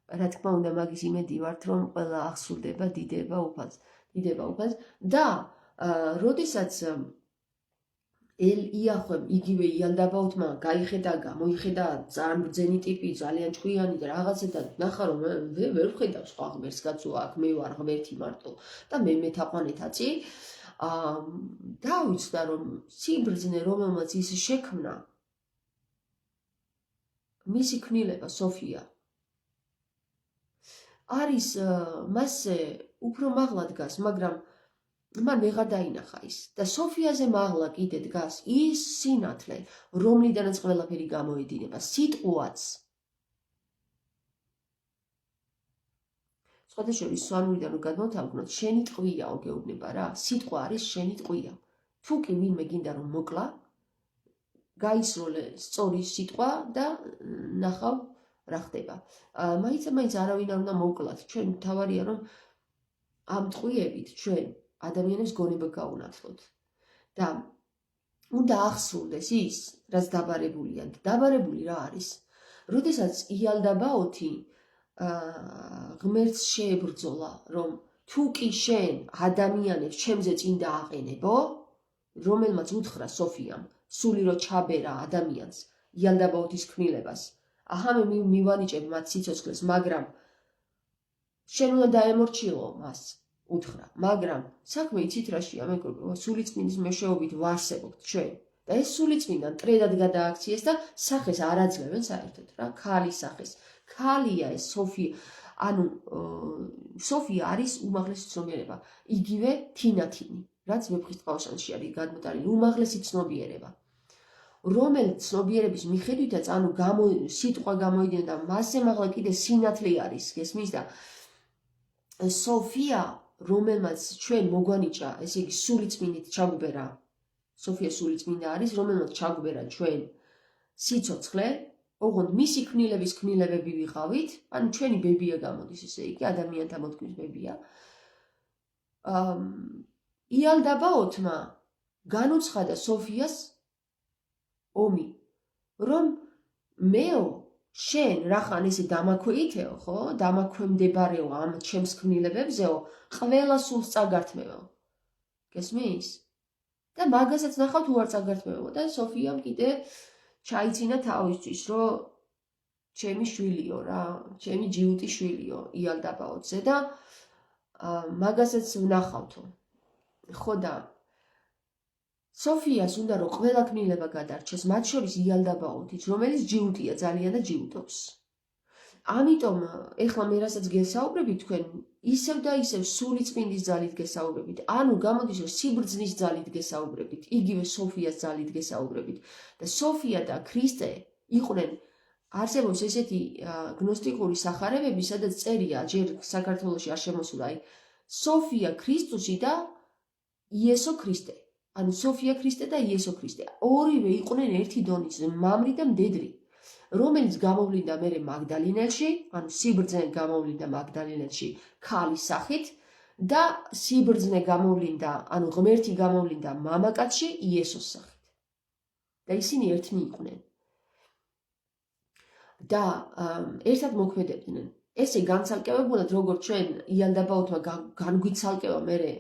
რა თქმა უნდა, მაგის იმედი ვართ, რომ ყველა ახსულდება, დიდება უფალს და როდესაც იახვემ იგივე იალდაბაოთმა გაიხედა, გამოიხედა ძალიან ბრძენი ტიპი, ძალიან ჭკვიანი და რაღაცა და ნახა რომ ვერ ვხედავ სხვა ღმერთს, კაცო, აქ მე ვარ ღმერთი მარტო და მე მეთაყვანეთაცი, დაუცდა რომ სიბრძნე, რომელმაც ის შექმნა, მისი ქმნილება სოფია არის მასზე უფრო მაღლა დგას, მაგრამ მან ვეღარ დაინახა ის და სოფიაზე მაღლა კიდე დგას ის სინათლე, რომლიდანაც ყველაფერი გამოედინება, სიტყვაც. სხვათა შორის სვანურიდან რომ გადმოვთანხმდით, შენი ტყვიაო გეუბნება რა, სიტყვა არის შენი ტყვია. თუ კი ვინმე გინდა რომ მოკლა, გაისროლე სწორი სიტყვა და ნახავ რა ხდება. მაინც არავინ არ უნდა მოკლათ. ჩვენ თავარია რომ ამ ტყვიებით ჩვენ ადამიანებს გონება გაუნათლოთ და უნდა ახსრულდეს ის, რაც დაბარებულია. დაბარებული რა არის? როდესაც იალდაბაოთი ღმერთს შეებრძოლა, რომ თუ კი შენ ადამიანებს ჩემზე წინ დააყენებო, რომელმაც უთხრა სოფიამ, სული რო ჩაბერა ადამიანს, იალდაბაოთის ქმნილებას, აჰა მე მივანიჭებ მათ სიცოცხლეს, მაგრამ შენ უნდა დაემორჩილო მას, უთხრა, მაგრამ საქმე იცით რაშია, მეგობრებო, სულიწმინდის მეშვეობით ვარსებობთ ჩვენ და ეს სულიწმინდა მტრედად გადააქციეს და სახეს არ აძლევენ საერთოდ რა, ქალის სახეს. ქალია ეს სოფია, ანუ სოფია არის უმაღლესი ცნობიერება, იგივე თინათინი, რაც ვეფხისტყაოსანში არის გადმოტანილი, უმაღლესი ცნობიერება. რომელიც ცნობიერების მიხედვითაც, ანუ სიტყვა გამოიდინა და მასზე მაღლა კიდე სინათლე არის, გესმის და სოფია, რომელმაც ჩვენ მოგვანიჭა, ესე იგი სულიწმინდით ჩაგვბერა, სოფია სულიწმინდა არის, რომელმაც ჩაგვბერა ჩვენ სიცოცხლე, ოღონდ მისი ქმნილების ქმნილებები ვიყავით, ანუ ჩვენი ბებია გამოდის, ესე იგი ადამიანთა მოდგმის ბებია. იალდაბაოთმა განუცხადა სოფიას ომი, რომ მეო შენ რახან ესე დამაქვეითეო, ხო? დამაქვემდებარეო ამ ჩემს ქმნილებებზეო, ყველა სულს წაგართმევო. გესმის? და მაგასაც ნახავთ უარ წაგართმევო და სოფიამ კიდე ჩაიცინა თავისთვის, რომ ჩემი შვილიო რა, ჩემი ჯიუტი შვილიო იალდაბაოთზე და მაგასაც ვნახავთო. ხო და სოფიას უნდა რომ ყველა ქმნილება გადარჩეს, მათ შორის იალდაბაოთიც, რომელიც ჯიუტია ძალიან და ჯიუტობს. ამიტომ ეხლა მე რასაც გესაუბრებით თქვენ, ისევ და ისევ სულიწმინდის ძალით გესაუბრებით, ანუ გამოდის რომ სიბრძნის ძალით გესაუბრებით, იგივე სოფიას ძალით გესაუბრებით და სოფია და ქრისტე იყვნენ არსებობს ესეთი გნოსტიკური სახარებები, სადაც წერია ჯერ საქართველოში არ შემოსულა, სოფია ქრისტუსი და იესო ქრისტე. ანუ სოფია ქრისტე და იესო ქრისტე. ორივე იყვნენ ერთი დონის, მამრი და მდედრი, რომელიც გამოვლინდა მერე მაგდალინელში, ანუ სიბრძნე გამოვლინდა მაგდალინელში ქალის სახით და სიბრძნე გამოვლინდა, ანუ ღმერთი გამოვლინდა მამაკაცში იესოს სახით. და ისინი ერთნი იყვნენ. და ერთად მოქმედებდნენ. ესე განცალკევებულად, როგორც ჩვენ იალდაბაოთმა განგვიცალკევა მერე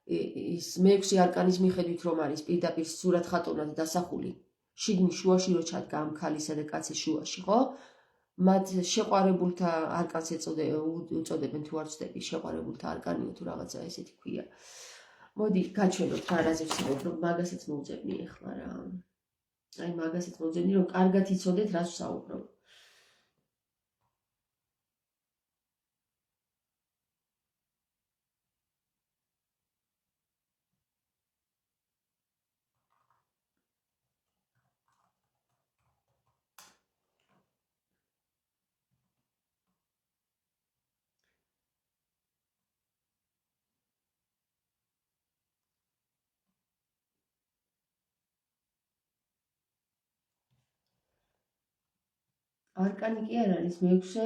ის მეექვსე არკანის მიხედვით რომ არის პირდაპირ სურათ ხატოვნად დასახული შიგნით შუაში რო ჩადგა ამ ქალისა და კაცის შუაში, ხო? მათ შეყვარებულთა არკანს უწოდებენ თუ არ ვცდები, შეყვარებულთა არკანიო თუ რაღაცა ესეთი ქვია. მოდი გაჩვენოთ რა რაზე ვსაუბრობ, რომ მაგასაც მოვძებნი ახლა რა. აი მაგასაც მოვძებნი, რომ კარგად იცოდეთ რას ვსაუბრობ. არკანი კი არ არის მეექვსე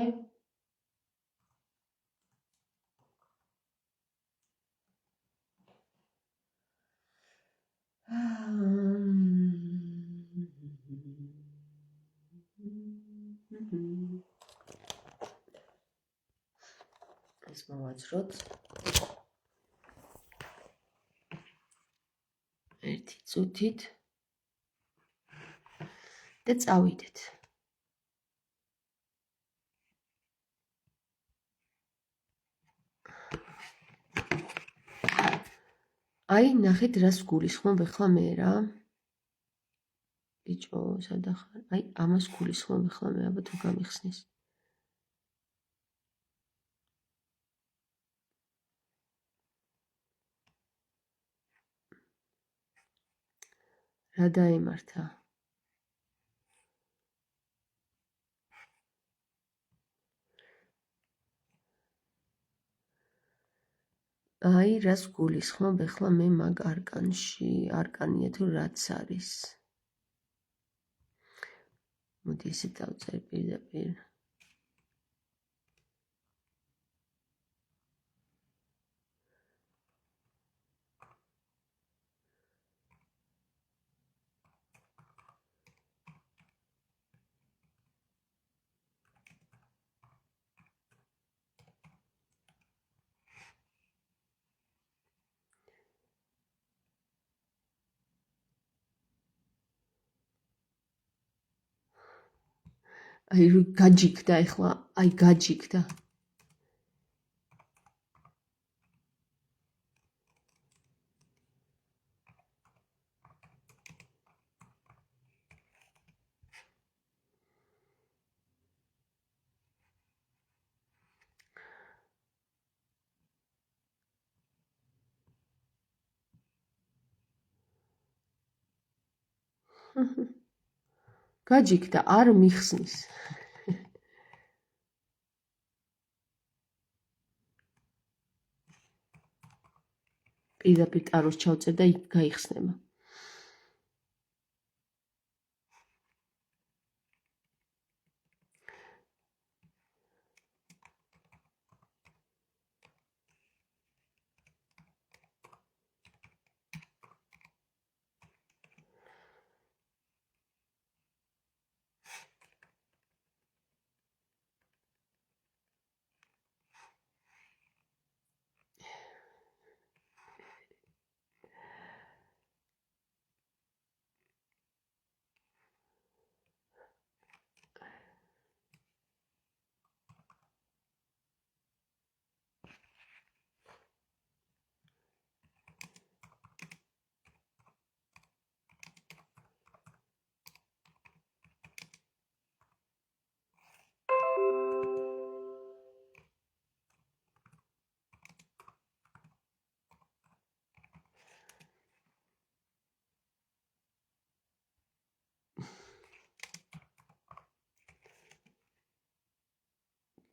ეს მოვაძროთ. ერთი წუთით და წავიდეთ. აი, ნახეთ რას გულისხმობ ახლა მე რა. ბიჭო, სადა ხარ? აი, ამას გულისხმობ ახლა მე, აბა თუ გამიხსნის. რა დაემართა? აი, რას გულისხმობ ახლა მე მაგ არკანში, არკანია თუ რაც არის. მოდი ესე დავწერ პირდაპირ. აი, გაჯიქდა ახლა, აი გაჯიქდა. გაჯიქდა, არ მიხსნის. პირდაპირ ტაროს ჩავწერ და იქ გაიხსნება.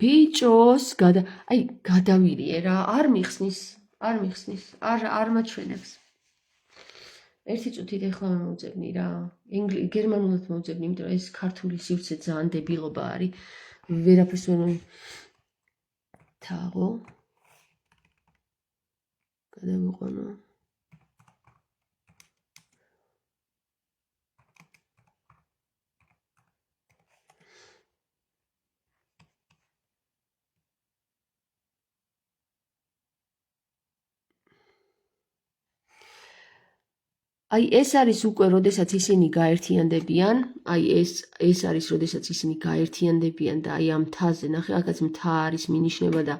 ბიჭოს, აი, გადავირიე რა, არ მიხსნის, არ მაჩვენებს. ერთი წუთით ახლა მოვძებნი რა. გერმანულად მოვძებნი, იმიტომ რომ ეს ქართული სივრცე ძალიან დებილობა არის. ვერაფერს ვერ თაღო. გადავიყვანო. აი, ეს არის უკვე, როდესაც ისინი გაერთიანდებიან, აი ეს არის, როდესაც ისინი გაერთიანდებიან და აი ამ მთაზე, ნახე, აქაც მთა არის მინიშნება და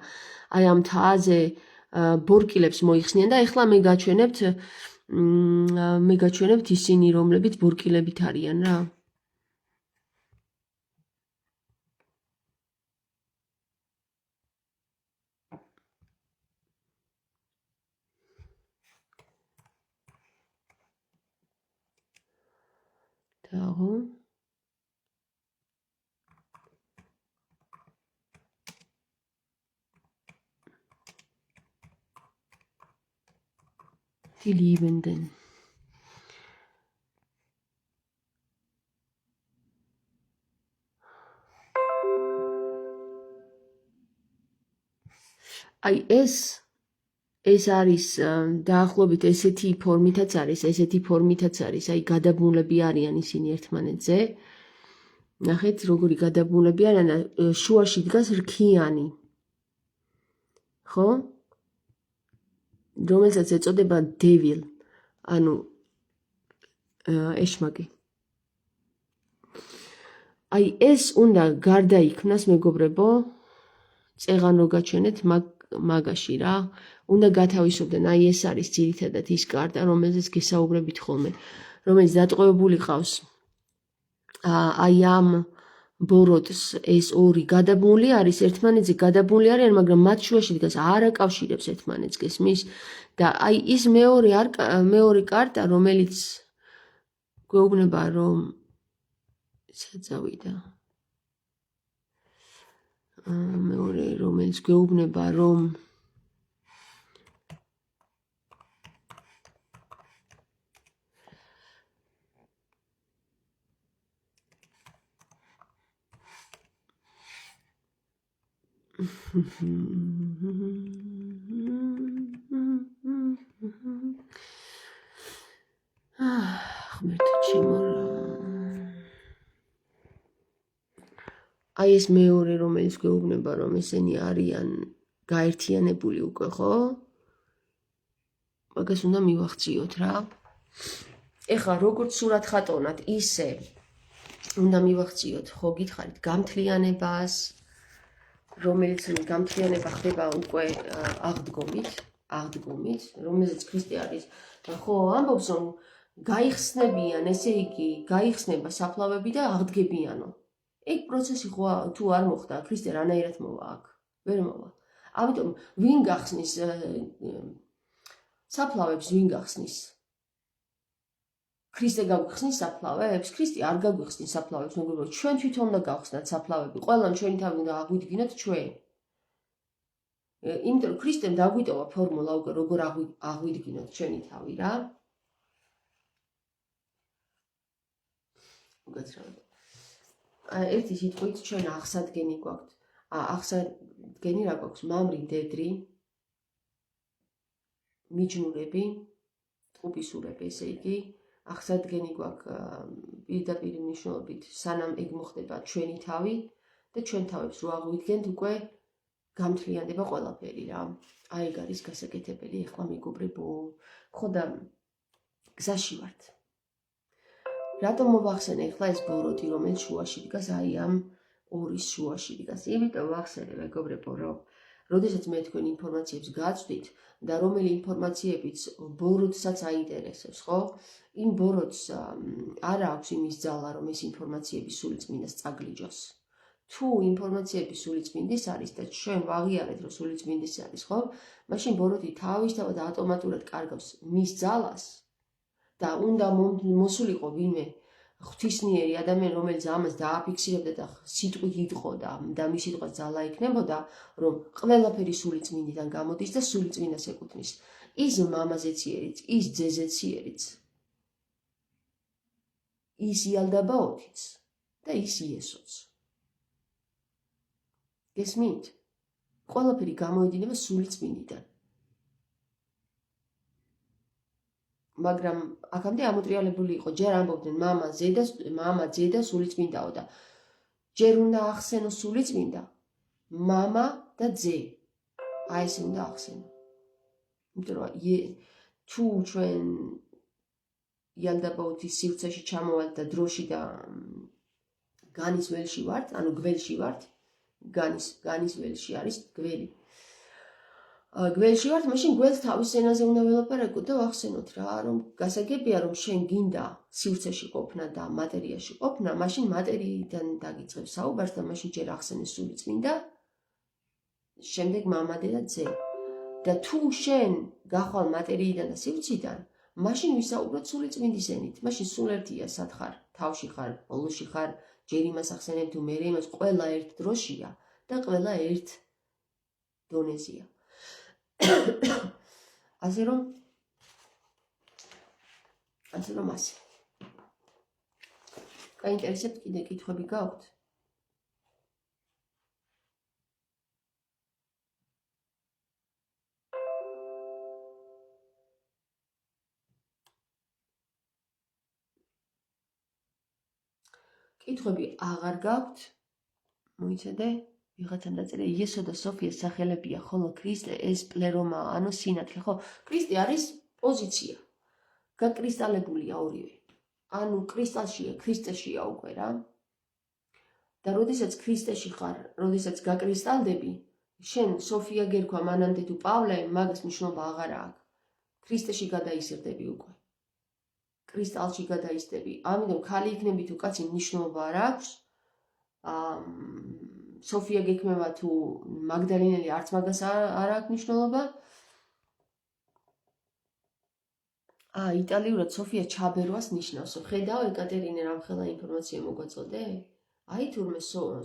აი ამ მთაზე ბორკილებს მოიხსნიან და ეხლა მე გაჩვენებთ ისინი, რომლებიც ბორკილებით არიან რა. თაღო. Die Liebenden. აი ეს არის დაახლოებით ესეთი ფორმითაც არის, აი გადაბმულები არიან ისინი ერთმანეთზე. ნახეთ, როგორი გადაბმულებიან და შუაში დგას რქიანი. ხო? რომელსაც ეწოდება devil, ანუ ეშმაკი. აი ეს უნდა გარდაიქმნას, მეგობრებო, წეღან რო გაჩვენეთ მაგაში რა. უნდა გათავისუფლდნენ, აი ეს არის ძირითადად ის კარტა, რომელზეც გესაუბრებით ხოლმე, რომელიც დატყვევებული ყავს. აი ამ ბოროტს ეს ორი გადაბმული არის, ერთმანეთზე გადაბმული არიან, მაგრამ მათ შუაში დგას, არ აკავშირებს ერთმანეთს, გესმის? და აი ის მეორე კარტა, რომელიც გვეუბნება, რომ საწავიდა. მეორე, რომელიც გვეუბნება, რომ ღმერთო ჩემო რა. აი ეს მეორე, რომელიც გვეუბნება, რომ ესენი არიან გაერთიანებული უკვე, ხო? მაგას უნდა მივახციოთ რა. ეხლა როგორც სურათ ხატოვნად, ისე უნდა მივახციოთ, ხო გითხარით, გამთლიანებას, რომელიც გამთლიანება ხდება უკვე აღდგომით, რომელზეც ქრისტე არის, ხო, ამბობს, რომ გაიხსნებიან, ესე იგი, გაიხსნება საფლავები და აღდგებიანო. ეგ პროცესი ხო თუ არ მოხდა, ქრისტე რანაირად მოვა აქ? ვერ მოვა. ამიტომ ვინ გახსნის საფლავებს, ვინ გახსნის? ქრისტე გაგვიხსნის საფლავებს? ქრისტე არ გაგვიხსნის საფლავებს, მეგობრებო, ჩვენ თვითონ უნდა გავხსნათ საფლავები. ყველამ ჩვენი თავი უნდა აღვიდგინოთ ჩვენ. იმიტომ რომ ქრისტემ დაგვიტოვა ფორმულა უკვე როგორ აღვიდგინოთ ჩვენი თავი რა. მოგაცრავთ. ერთი სიტყვით ჩვენ აღსადგენი გვაქვს. აღსადგენი რა გვაქვს? მამრი, მდედრი, მიჯნურები, ტყუპისურები, ესე იგი, აღსადგენი გვაქვს პირდაპირ მნიშვნელობით, სანამ ეგ მოხდება ჩვენი თავი და ჩვენ თავებს რო აღვიდგენთ უკვე გამთლიანდება ყველაფერი რა. აი ეგ არის გასაკეთებელი, ეხლა მეგობრებო, ხო და გზაში ვართ. რატომ მოვახსენე ეხლა ეს ბოროტი, რომელიც შუაში დგას, აი ამ ორის შუაში დგას? იმიტომ ვახსენე, მეგობრებო, რომ როდესაც მე თქვენ ინფორმაციებს გაწვდით და რომელი ინფორმაციებიც ბოროტსაც აინტერესებს, ხო? იმ ბოროტს არ აქვს იმის ძალა, რომ ეს ინფორმაციები სულიწმინდას წაგლიჯოს. თუ ინფორმაციები სულიწმინდის არის და ჩვენ ვაღიარეთ, რომ სულიწმინდის არის, ხო? მაშინ ბოროტი თავისთავად ავტომატურად კარგავს მის ძალას და უნდა მოსულიყო ვინმე ღვთისმიერი ადამიანი, რომელიც ამას დააფიქსირებდა და სიტყვით იტყოდა და მის სიტყვას ძალა ექნებოდა, რომ ყველაფერი სულიწმინდიდან გამოდის და სულიწმინდას ეკუთვნის. ის მამაზეც იერიც, ის ძეზეც იერიც, ის იალდაბაოთიც და ის იესოც. გესმით? ყველაფერი გამოედინება სულიწმინდიდან. მაგრამ აქამდე ამოტრიალებული იყო, ჯერ ამბობდნენ მამა, ძე და სულიწმინდაო და ჯერ უნდა ახსენო სულიწმინდა, მამა და ძე. აი ეს უნდა ახსენო. იმიტომ რომ თუ ჩვენ იალდაბაოთის სივრცეში ჩამოვალთ და დროში და განის ველში ვართ, ანუ გველში ვართ, განის ველში არის გველი. გველში ვართ, მაშინ გველს თავის ენაზე უნდა ველაპარაკოთ და ვახსენოთ რა, რომ გასაგებია, რომ შენ გინდა სივრცეში ყოფნა და მატერიაში ყოფნა, მაშინ მატერიიდან დაგიწყებს საუბარს და მაშინ ჯერ ახსენე სულიწმინდა, შემდეგ მამადე და ძე. და თუ შენ გახვალ მატერიიდან და სივრციდან, მაშინ ვისაუბროთ სულიწმინდის ენით. მაშინ სულ ერთია, სად ხარ, თავში ხარ, ბოლოში ხარ, ჯერ იმას ახსენებ თუ მერე იმას, ყველა ერთ დროშია და ყველა ერთ დონეზეა. ასე რომ ასე. გაინტერესებთ კიდე კითხვები გაქვთ? კითხვები აღარ გაქვთ. მოიცადე? ვიღაცამ დაწერა იესო და სოფიას სახელებია, ხოლო ქრისტე ეს პლერომაა, ანუ სინათლე, ხო? ქრისტე არის პოზიცია. გაკრისტალებულია ორივე. ანუ კრისტალშია, ქრისტეშია უკვე რა. და როდესაც ქრისტეში ხარ, როდესაც გაკრისტალდები, შენ სოფია გერქვა მანამდე თუ პავლე, მაგას მნიშვნელობა აღარ აქვს. ქრისტეში გადაიზრდები უკვე. კრისტალში გადაიზრდები. ამიტომ ქალი იქნები თუ კაცი მნიშვნელობა არ აქვს. სოფია გექმება თუ მაგდალინელი არც მაგას არ აქვს მნიშვნელობა. იტალიურად სოფია ჩაბერვას ნიშნავს. ხედავ ეკატერინე რამხელა ინფორმაცია მოგვაწოდე? აი თურმე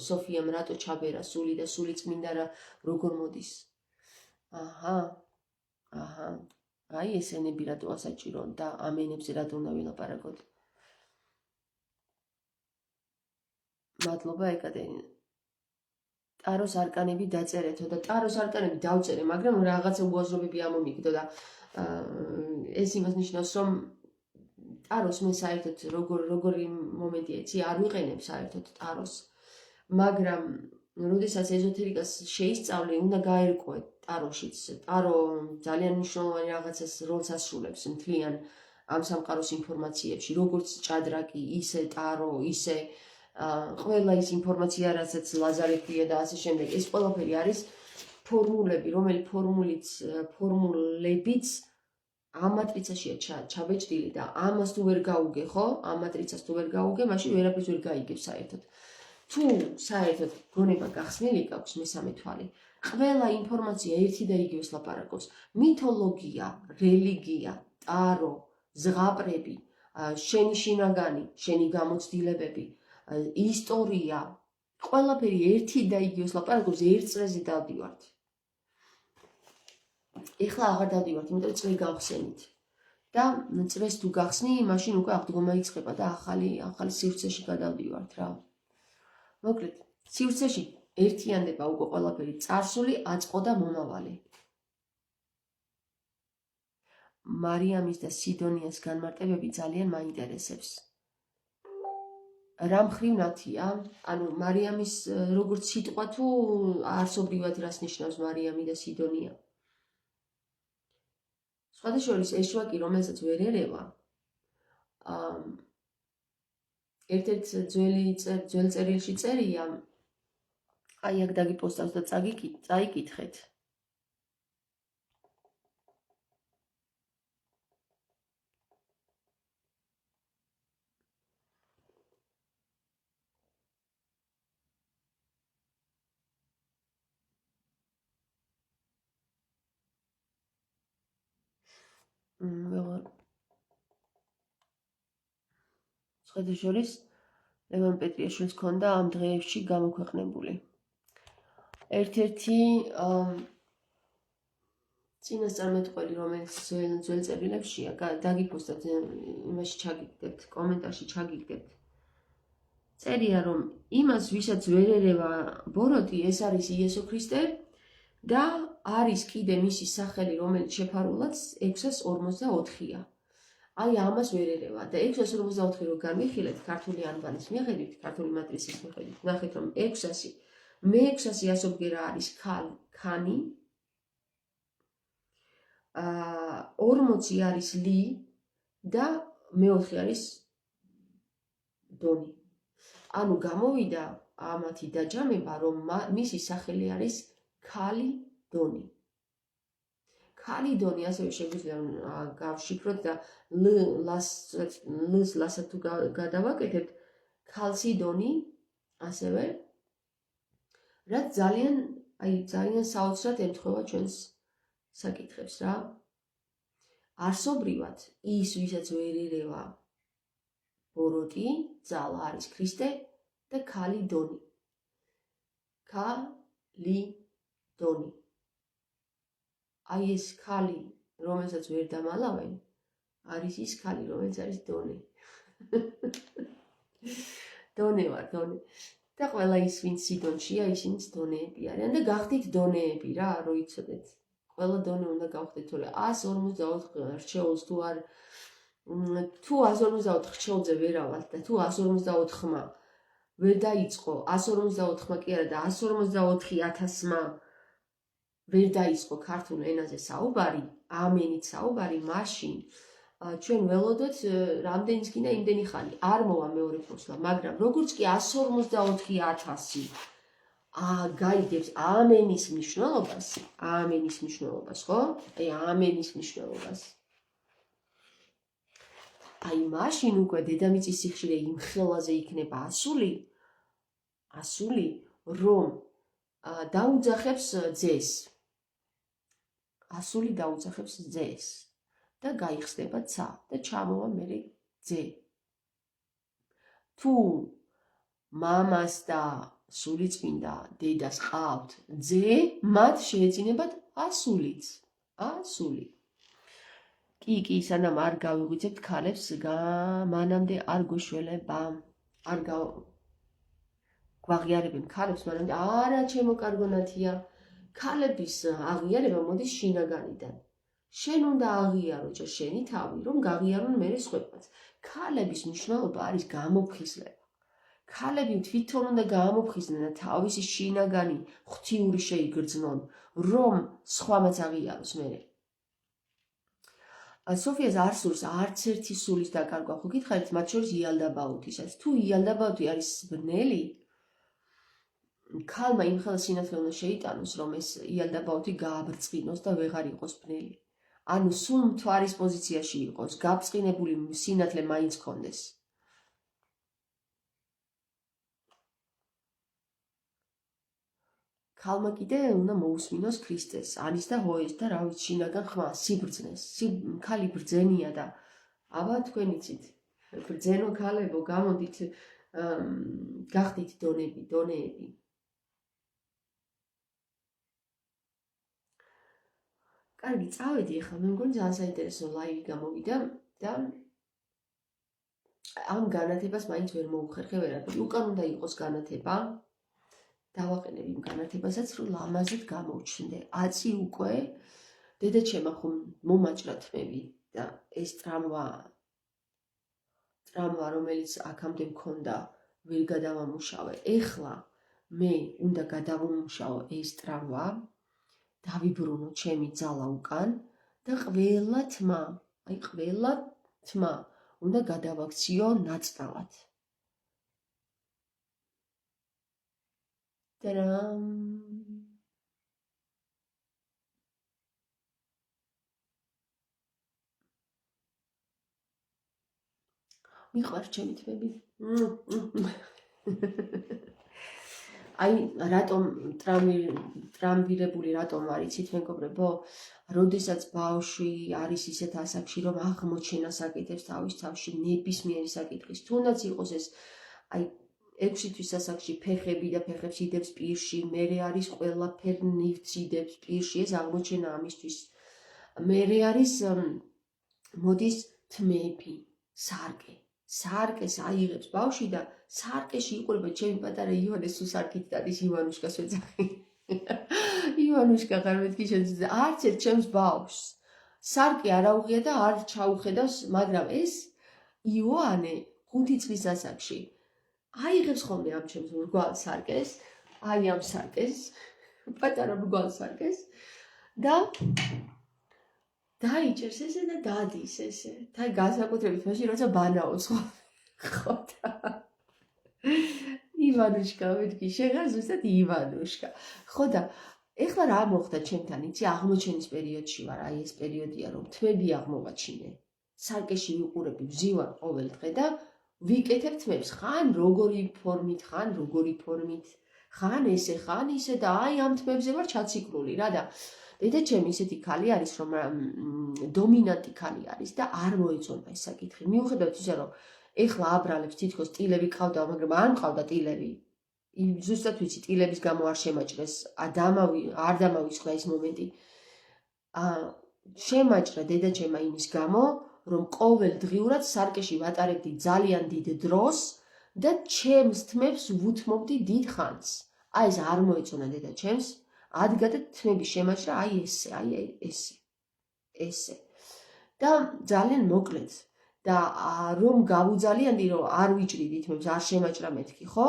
სოფიამ რატო ჩაბერა სული და სული წმინდა რა როგორ მოდის? აი ესენები რატო ასაჭირო და ამ ენებზე რატო უნდა ვილაპარაკოთ? მადლობა ეკატერინე. ტაროს არკანები დაწერეთო და ტაროს არკანები დავწერე, მაგრამ რაღაცა უაზრობები ამომიგდო და ეს იმას ნიშნავს, რომ ტაროს მე საერთოდ როგორი მომენტია, იცი, არ ვიყენებ საერთოდ ტაროს. მაგრამ როდესაც ეზოთერიკას შეისწავლე, უნდა გაერკვე ტაროშიც. ტარო ძალიან მნიშვნელოვანი რაღაცას როლს ასრულებს მთლიან ამ სამყაროს ინფორმაციებში, როგორც ჭადრაკი, ისე ტარო, ისე ყველა ის ინფორმაცია, რასაც ლაზარე ქვია და ასე შემდეგ. ეს ყველაფერი არის ფორმულები, ფორმულებიც ამ მატრიცაშია ჩაბეჭდილი და ამას თუ ვერ გაუგე, ხო? ამ მატრიცას თუ ვერ გაუგე, მაშინ ვერაფერს ვერ გაიგებ საერთოდ. თუ საერთოდ გონება გახსნილი გაქვს მესამე თვალი, ყველა ინფორმაცია ერთი და იგივეს ლაპარაკობს. მითოლოგია, რელიგია, ტარო, ზღაპრები, შენი შინაგანი, შენი გამოცდილებები, ისტორია, ყველაფერი ერთი და იგივეს ლაპარაკობს, ერთ წრეზე დავდივართ. ეხლა აღარ დავდივართ, იმიტომ წრე გავხსენით. და წრეს თუ გახსნი, მაშინ უკვე აღდგომა იწყება და ახალი სივრცეში გადავდივართ რა. მოკლედ, სივრცეში ერთიანდება უკვე ყველაფერი, წარსული, აწყო და მომავალი. მარიამის და სიდონიას განმარტებები ძალიან მაინტერესებს. რა მხრივ ნათია? ანუ მარიამის როგორც სიტყვა თუ არსობრივად რას ნიშნავს მარიამი და სიდონია? სხვადასხვა ეშვაკი, რომელსაც ვერ ერევა, ერთ-ერთ ძველ წერილში წერია, აი აქ დაგიპოსტავს და წაიკითხეთ. სხვადასხვა ლევან პეტრიაშვილს ჰქონდა ამ დღეებში გამოქვეყნებული. ერთ-ერთი წინასწარმეტყველი, რომელიც ძველ წერილებშია, დაგიპოსტავთ, იმაში ჩაგიგდებთ, კომენტარში ჩაგიგდებთ. წერია, რომ იმას, ვისაც ვერ ერევა ბოროტი, ეს არის იესო ქრისტე და არის კიდე მისი სახელი, რომელიც შეფარულად 644-ია. აი ამას ვერ ერევა და 644 რო განვიხილეთ ქართული ანბანის მიხედვით, ქართული მატრიცის მიხედვით, ნახეთ რომ 600 მე-600 ასობგერა არის ქანი, 40 არის ლი და მე-4 არის დონი. ანუ გამოვიდა ამათი დაჯამება, რომ მისი სახელი არის ქალი დონი. ქალი დონი ასევე შეგვიძლია გავშიფროთ და ლს ლასად თუ გადავაკეთებთ, ქალსიდონი ასევე, რაც ძალიან საოცრად ემთხვევა ჩვენს საკითხებს რა. არსობრივად ის, ვისაც ვერ ერევა ბოროტი, ძალა არის ქრისტე და ქალი დონი. ქალი დონი. აი ეს ქალი, რომელსაც ვერ დამალავენ, არის ის ქალი, რომელიც არის დონე. დონე ვარ, დონე. და ყველა ის, ვინც სიდონშია, ისინიც დონეები არიან და გახდით დონეები რა, რო იცოდეთ. ყველა დონე უნდა გავხდეთ, თორე 154 რჩეულს თუ არ თუ 154 რჩეულზე ვერავალთ და თუ 154-მა ვერ დაიწყო 154-მა კი არა და 154,000-მა ვერ დაიწყო ქართულ ენაზე საუბარი, ამენით საუბარი, მაშინ ჩვენ ველოდოთ რამდენის გინდა იმდენი ხანი არ მოვა მეორე ფურცლა, მაგრამ როგორც კი 154,000 გაიგებს ამენის მნიშვნელობას, ხო? აი ამენის მნიშვნელობას. აი მაშინ უკვე დედამიწის სიხშირე იმ ხელაზე იქნება ასული, რომ დაუძახებს ძეს. ასული დაუძახებს ძეს და გაიხსნება ცა და ჩამოვა მერე ძე. თუ მამას და სულიწმინდა დედას ყავთ ძე, მათ შეეძინებათ ასულიც. კი, სანამ არ გავიღვიძებთ ქალებს, მანამდე არ გვეშველება, არ გვაღიარებენ ქალებს, მანამდე არა ჩემო კარგონათია. ქალების აღიარება მოდის შინაგანიდან. შენ უნდა აღიარო ჯერ შენი თავი, რომ გაღიარონ მერე სხვებმაც. ქალების მნიშვნელობა არის გამოფხიზლება. ქალები თვითონ უნდა გამოფხიზნენ და თავისი შინაგანი ღვთიური შეიგრძნონ, რომ სხვამაც აღიაროს მერე. სოფიას არ სურს არც ერთი სულის დაკარგვა, ხო გითხარით, მათ შორის იალდაბაუთისაც. თუ იალდაბაუთი არის ბნელი, ქალმა იმ ხელს სინათლე უნდა შეიტანოს, რომ ეს იალდაბაუთი გააბრწყინოს და ვეღარ იყოს ბნელი. ანუ სულ მთვარის პოზიციაში იყოს, გაბრწყინებული სინათლე მაინც ქონდეს. ქალმა კიდე უნდა მოусმინოს ქრისტეს, ანის და ჰოეს და რა ვიცი შინაგან ხმა, სიბრძნეს. ქალი ბრძენია და აბა თქვენ იცით, ბრძენო ქალებო, გამოდით, გახდით დონეები. კარგი, წავედი ახლა, მე მგონი ძალიან საინტერესო ლაივი გამოვიდა და ამ განათებას მაინც ვერ მოუხერხე ვერაფერი. უკან უნდა იყოს განათება. დავაყენებ იმ განათებასაც, რომ ლამაზად გამოვჩნდე. აწი უკვე დედაჩემა ხომ მომაჭრა თმები და ეს ტრამვა, რომელიც აქამდე მქონდა, ვერ გადავამუშავე. ეხლა მე უნდა გადავამუშავო ეს ტრამვა, დავიბრუნო ჩემი ძალა უკან და ყველა თმა უნდა გადავაქციო ნაწნავად. Tadam! მიყვარს ჩემი თმები. აი, რატომ ტრამვირებული რატომ არ იცით მეგობრებო? როდესაც ბავშვი არის ისეთ ასაკში, რომ აღმოჩენას აკეთებს თავის თავში ნებისმიერი საკითხის, თუნდაც იყოს ეს აი 6 თვის ასაკში ფეხები და ფეხებს იდებს პირში, მერე არის ყველაფერი ნივთიდებს პირში, ეს აღმოჩენა ამისთვის. მერე არის მოდის თმები, სარკეს აიღებს ბავშვი და სარკეში იყურება ჩემი პატარა ივანეს სუსარკით დადის ივანუშკას ვეძახი. ივანუშკა ხარ მეთქი შეძე არც ერთ ჩემს ბავშვს. სარკე არ აუღია და არ ჩაუხედავს, მაგრამ ეს იოანე 5 წლის ასაკში აიღებს ხოლმე ამ ჩემს მრგვალ სარკეს, აი ამ სარკეს, პატარა მრგვალ სარკეს და დაიჭერს ესე და დადის ესე. და განსაკუთრებით მაშინ როცა ბანაობს ხო და ივანუშკა მეთქი შეგარ ზუსტად ივანუშკა. ხო და ეხლა რა მოხდა ჩემთან, იცი, აღმოჩენის პერიოდში ვარ, აი ეს პერიოდია რომ თმები აღმოვაჩინე. სარკეში ვიყურები, ვზივარ ყოველ დღე და ვიკეთებ თმებს, ხან როგორი ფორმით, ხან ესე, ხან ისე და აი ამ თმებზე ვარ ჩაციკრული რა და დედაჩემი ისეთი ქალი არის, რომ დომინანტი ქალი არის და არ მოეწონა ეს საკითხი. მიუხედავად ისა, რომ ეხლა აბრალებს თითქოს ტილები ყავდა, მაგრამ არ მყავდა ტილები. ზუსტად ვიცი, ტილების გამო არ შემაჭრეს, არ დამავიწყდა ეს მომენტი. შემაჭრა დედაჩემა იმის გამო, რომ ყოველდღიურად სარკეში ვატარებდი ძალიან დიდ დროს და ჩემს თმებს ვუთმობდი დიდ ხანს. აი ეს არ მოეწონა დედაჩემს, ადგა და თმები შემაჭრა აი ესე. და ძალიან მოკლედ და რომ გავუძალიანდი, რომ არ ვიჭრიდი თმებს, არ შემაჭრა მეთქი, ხო?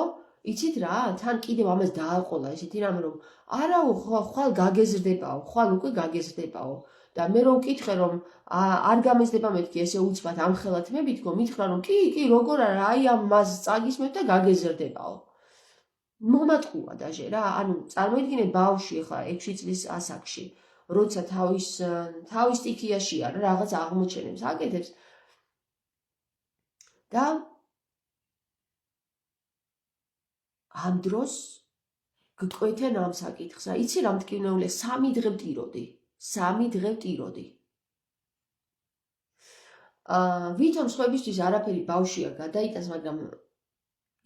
იცით რა, თან კიდევ ამას დააყოლა ესეთი რამე რომ არაო ხვალ გაგეზრდებაო, ხვალ უკვე გაგეზრდებაო და მე რომ ვკითხე რომ არ გამეზრდება მეთქი ესე უცბად ამხელა თმებით გო მითხრა რომ კი როგორ არა აი ამ მას წაგისმევ და გაგეზრდებაო. მომატყუა დაჟე რა, ანუ წარმოიდგინე ბავშვი ხა 6 წლის ასაკში, როცა თავის სტიქიაში არა რაღაც აღმოჩენებს აკეთებს და ამ დროს გკვეთენ ამ საკითხს რა. იცი რა მტკივნეულია 3 დღე ვტიროდი. 3 დღე ვტიროდი. ვითომ სხვებისთვის არაფერი ბავშვია გადაიტანს, მაგრამ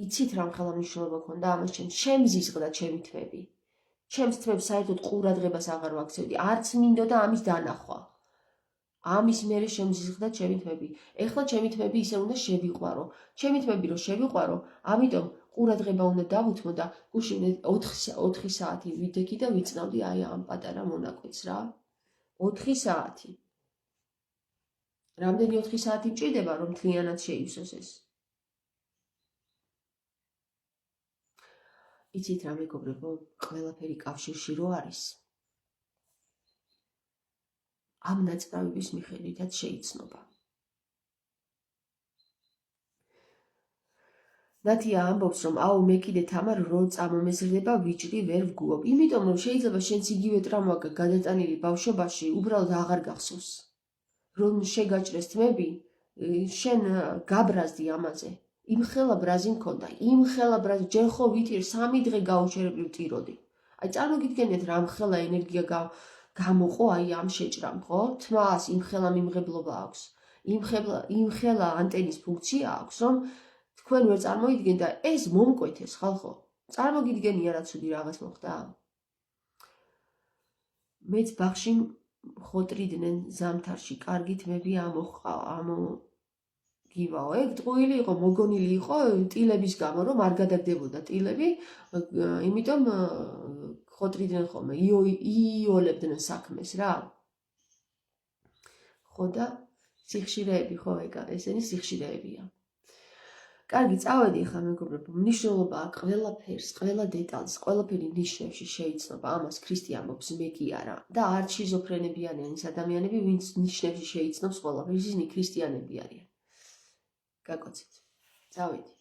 იცით რა მხელა მნიშვნელობა ქონდა ამას შემზიზღდა ჩემი თმები. ჩემს თმებს საერთოდ ყურადღებას აღარ ვაქცევდი, არც მინდოდა ამის დანახვა. ამის მერე შემზიზღდა ჩემი თმები. ეხლა ჩემი თმები ისე უნდა შევიყვარო. ჩემი თმები რომ შევიყვარო, ამიტომ ყურადღება უნდა დავუთმო და გუშინ 4 საათი ვიდექი და ვიწნავდი აი ამ პატარა მონაკვეთს რა. 4 საათი. რამდენი 4 საათი მჭირდება რომ მთლიანად შეივსოს ეს? იცით რა მეგობრებო, ყველაფერი კავშირში რო არის. ამ ნაწყავების მიხედვითაც შეიცნობა. ნათია ამბობს რომ აუ მე კიდე თამარ რო წამომეზრდება ვიჭრი ვერ ვგუობ. იმიტომ რომ შეიძლება შენც იგივე ტრამვა გადატანილი ბავშვობაში უბრალოდ აღარ გახსოვს. რომ შეგაჭრეს თმები, შენ გაბრაზდი ამაზე. იმხელა ბრაზი მქონდა, იმხელა ბრაზი, ჯერ ხო ვიტირ 3 დღე გაუჩერებლივ ტიროდი. აი წარმოგიდგენთ რა მხელა ენერგია გამოყო აი ამ შეჭრამ, ხო? თმას იმხელა მიმღებლობა აქვს. იმხელა ანტენის ფუნქცია აქვს, რომ თქვენ ვერ წარმოიდგენთ და ეს მომკვეთეს ხალხო. წარმოგიდგენია რა ცუდი რაღაც მოხდა? მეც ბაღში ხოტრიდნენ ზამთარში, კარგი თმები ამოგივაო. ეგ ტყუილი იყო, მოგონილი იყო ტილების გამო, რომ არ გადაგდებოდა ტილები, იმიტომ ხოტრიდნენ ხოლმე, იოლებდნენ საქმეს რა. ხო და სიხშირეები ხო ეგა, ესენი სიხშირეებია. კარგი, წავედი ახლა მეგობრებო, მნიშვნელობა ყველაფერს, ყველა დეტალს, ყველაფერი ნიშნებში შეიცნობა, ამას ქრისტე ამბობს, მე კი არა. და არც შიზოფრენებიანი ის ადამიანები, ვინც ნიშნებში შეიცნობს ყველაფერს, ისინი ქრისტიანები არიან. გაკოცეთ. წავედი.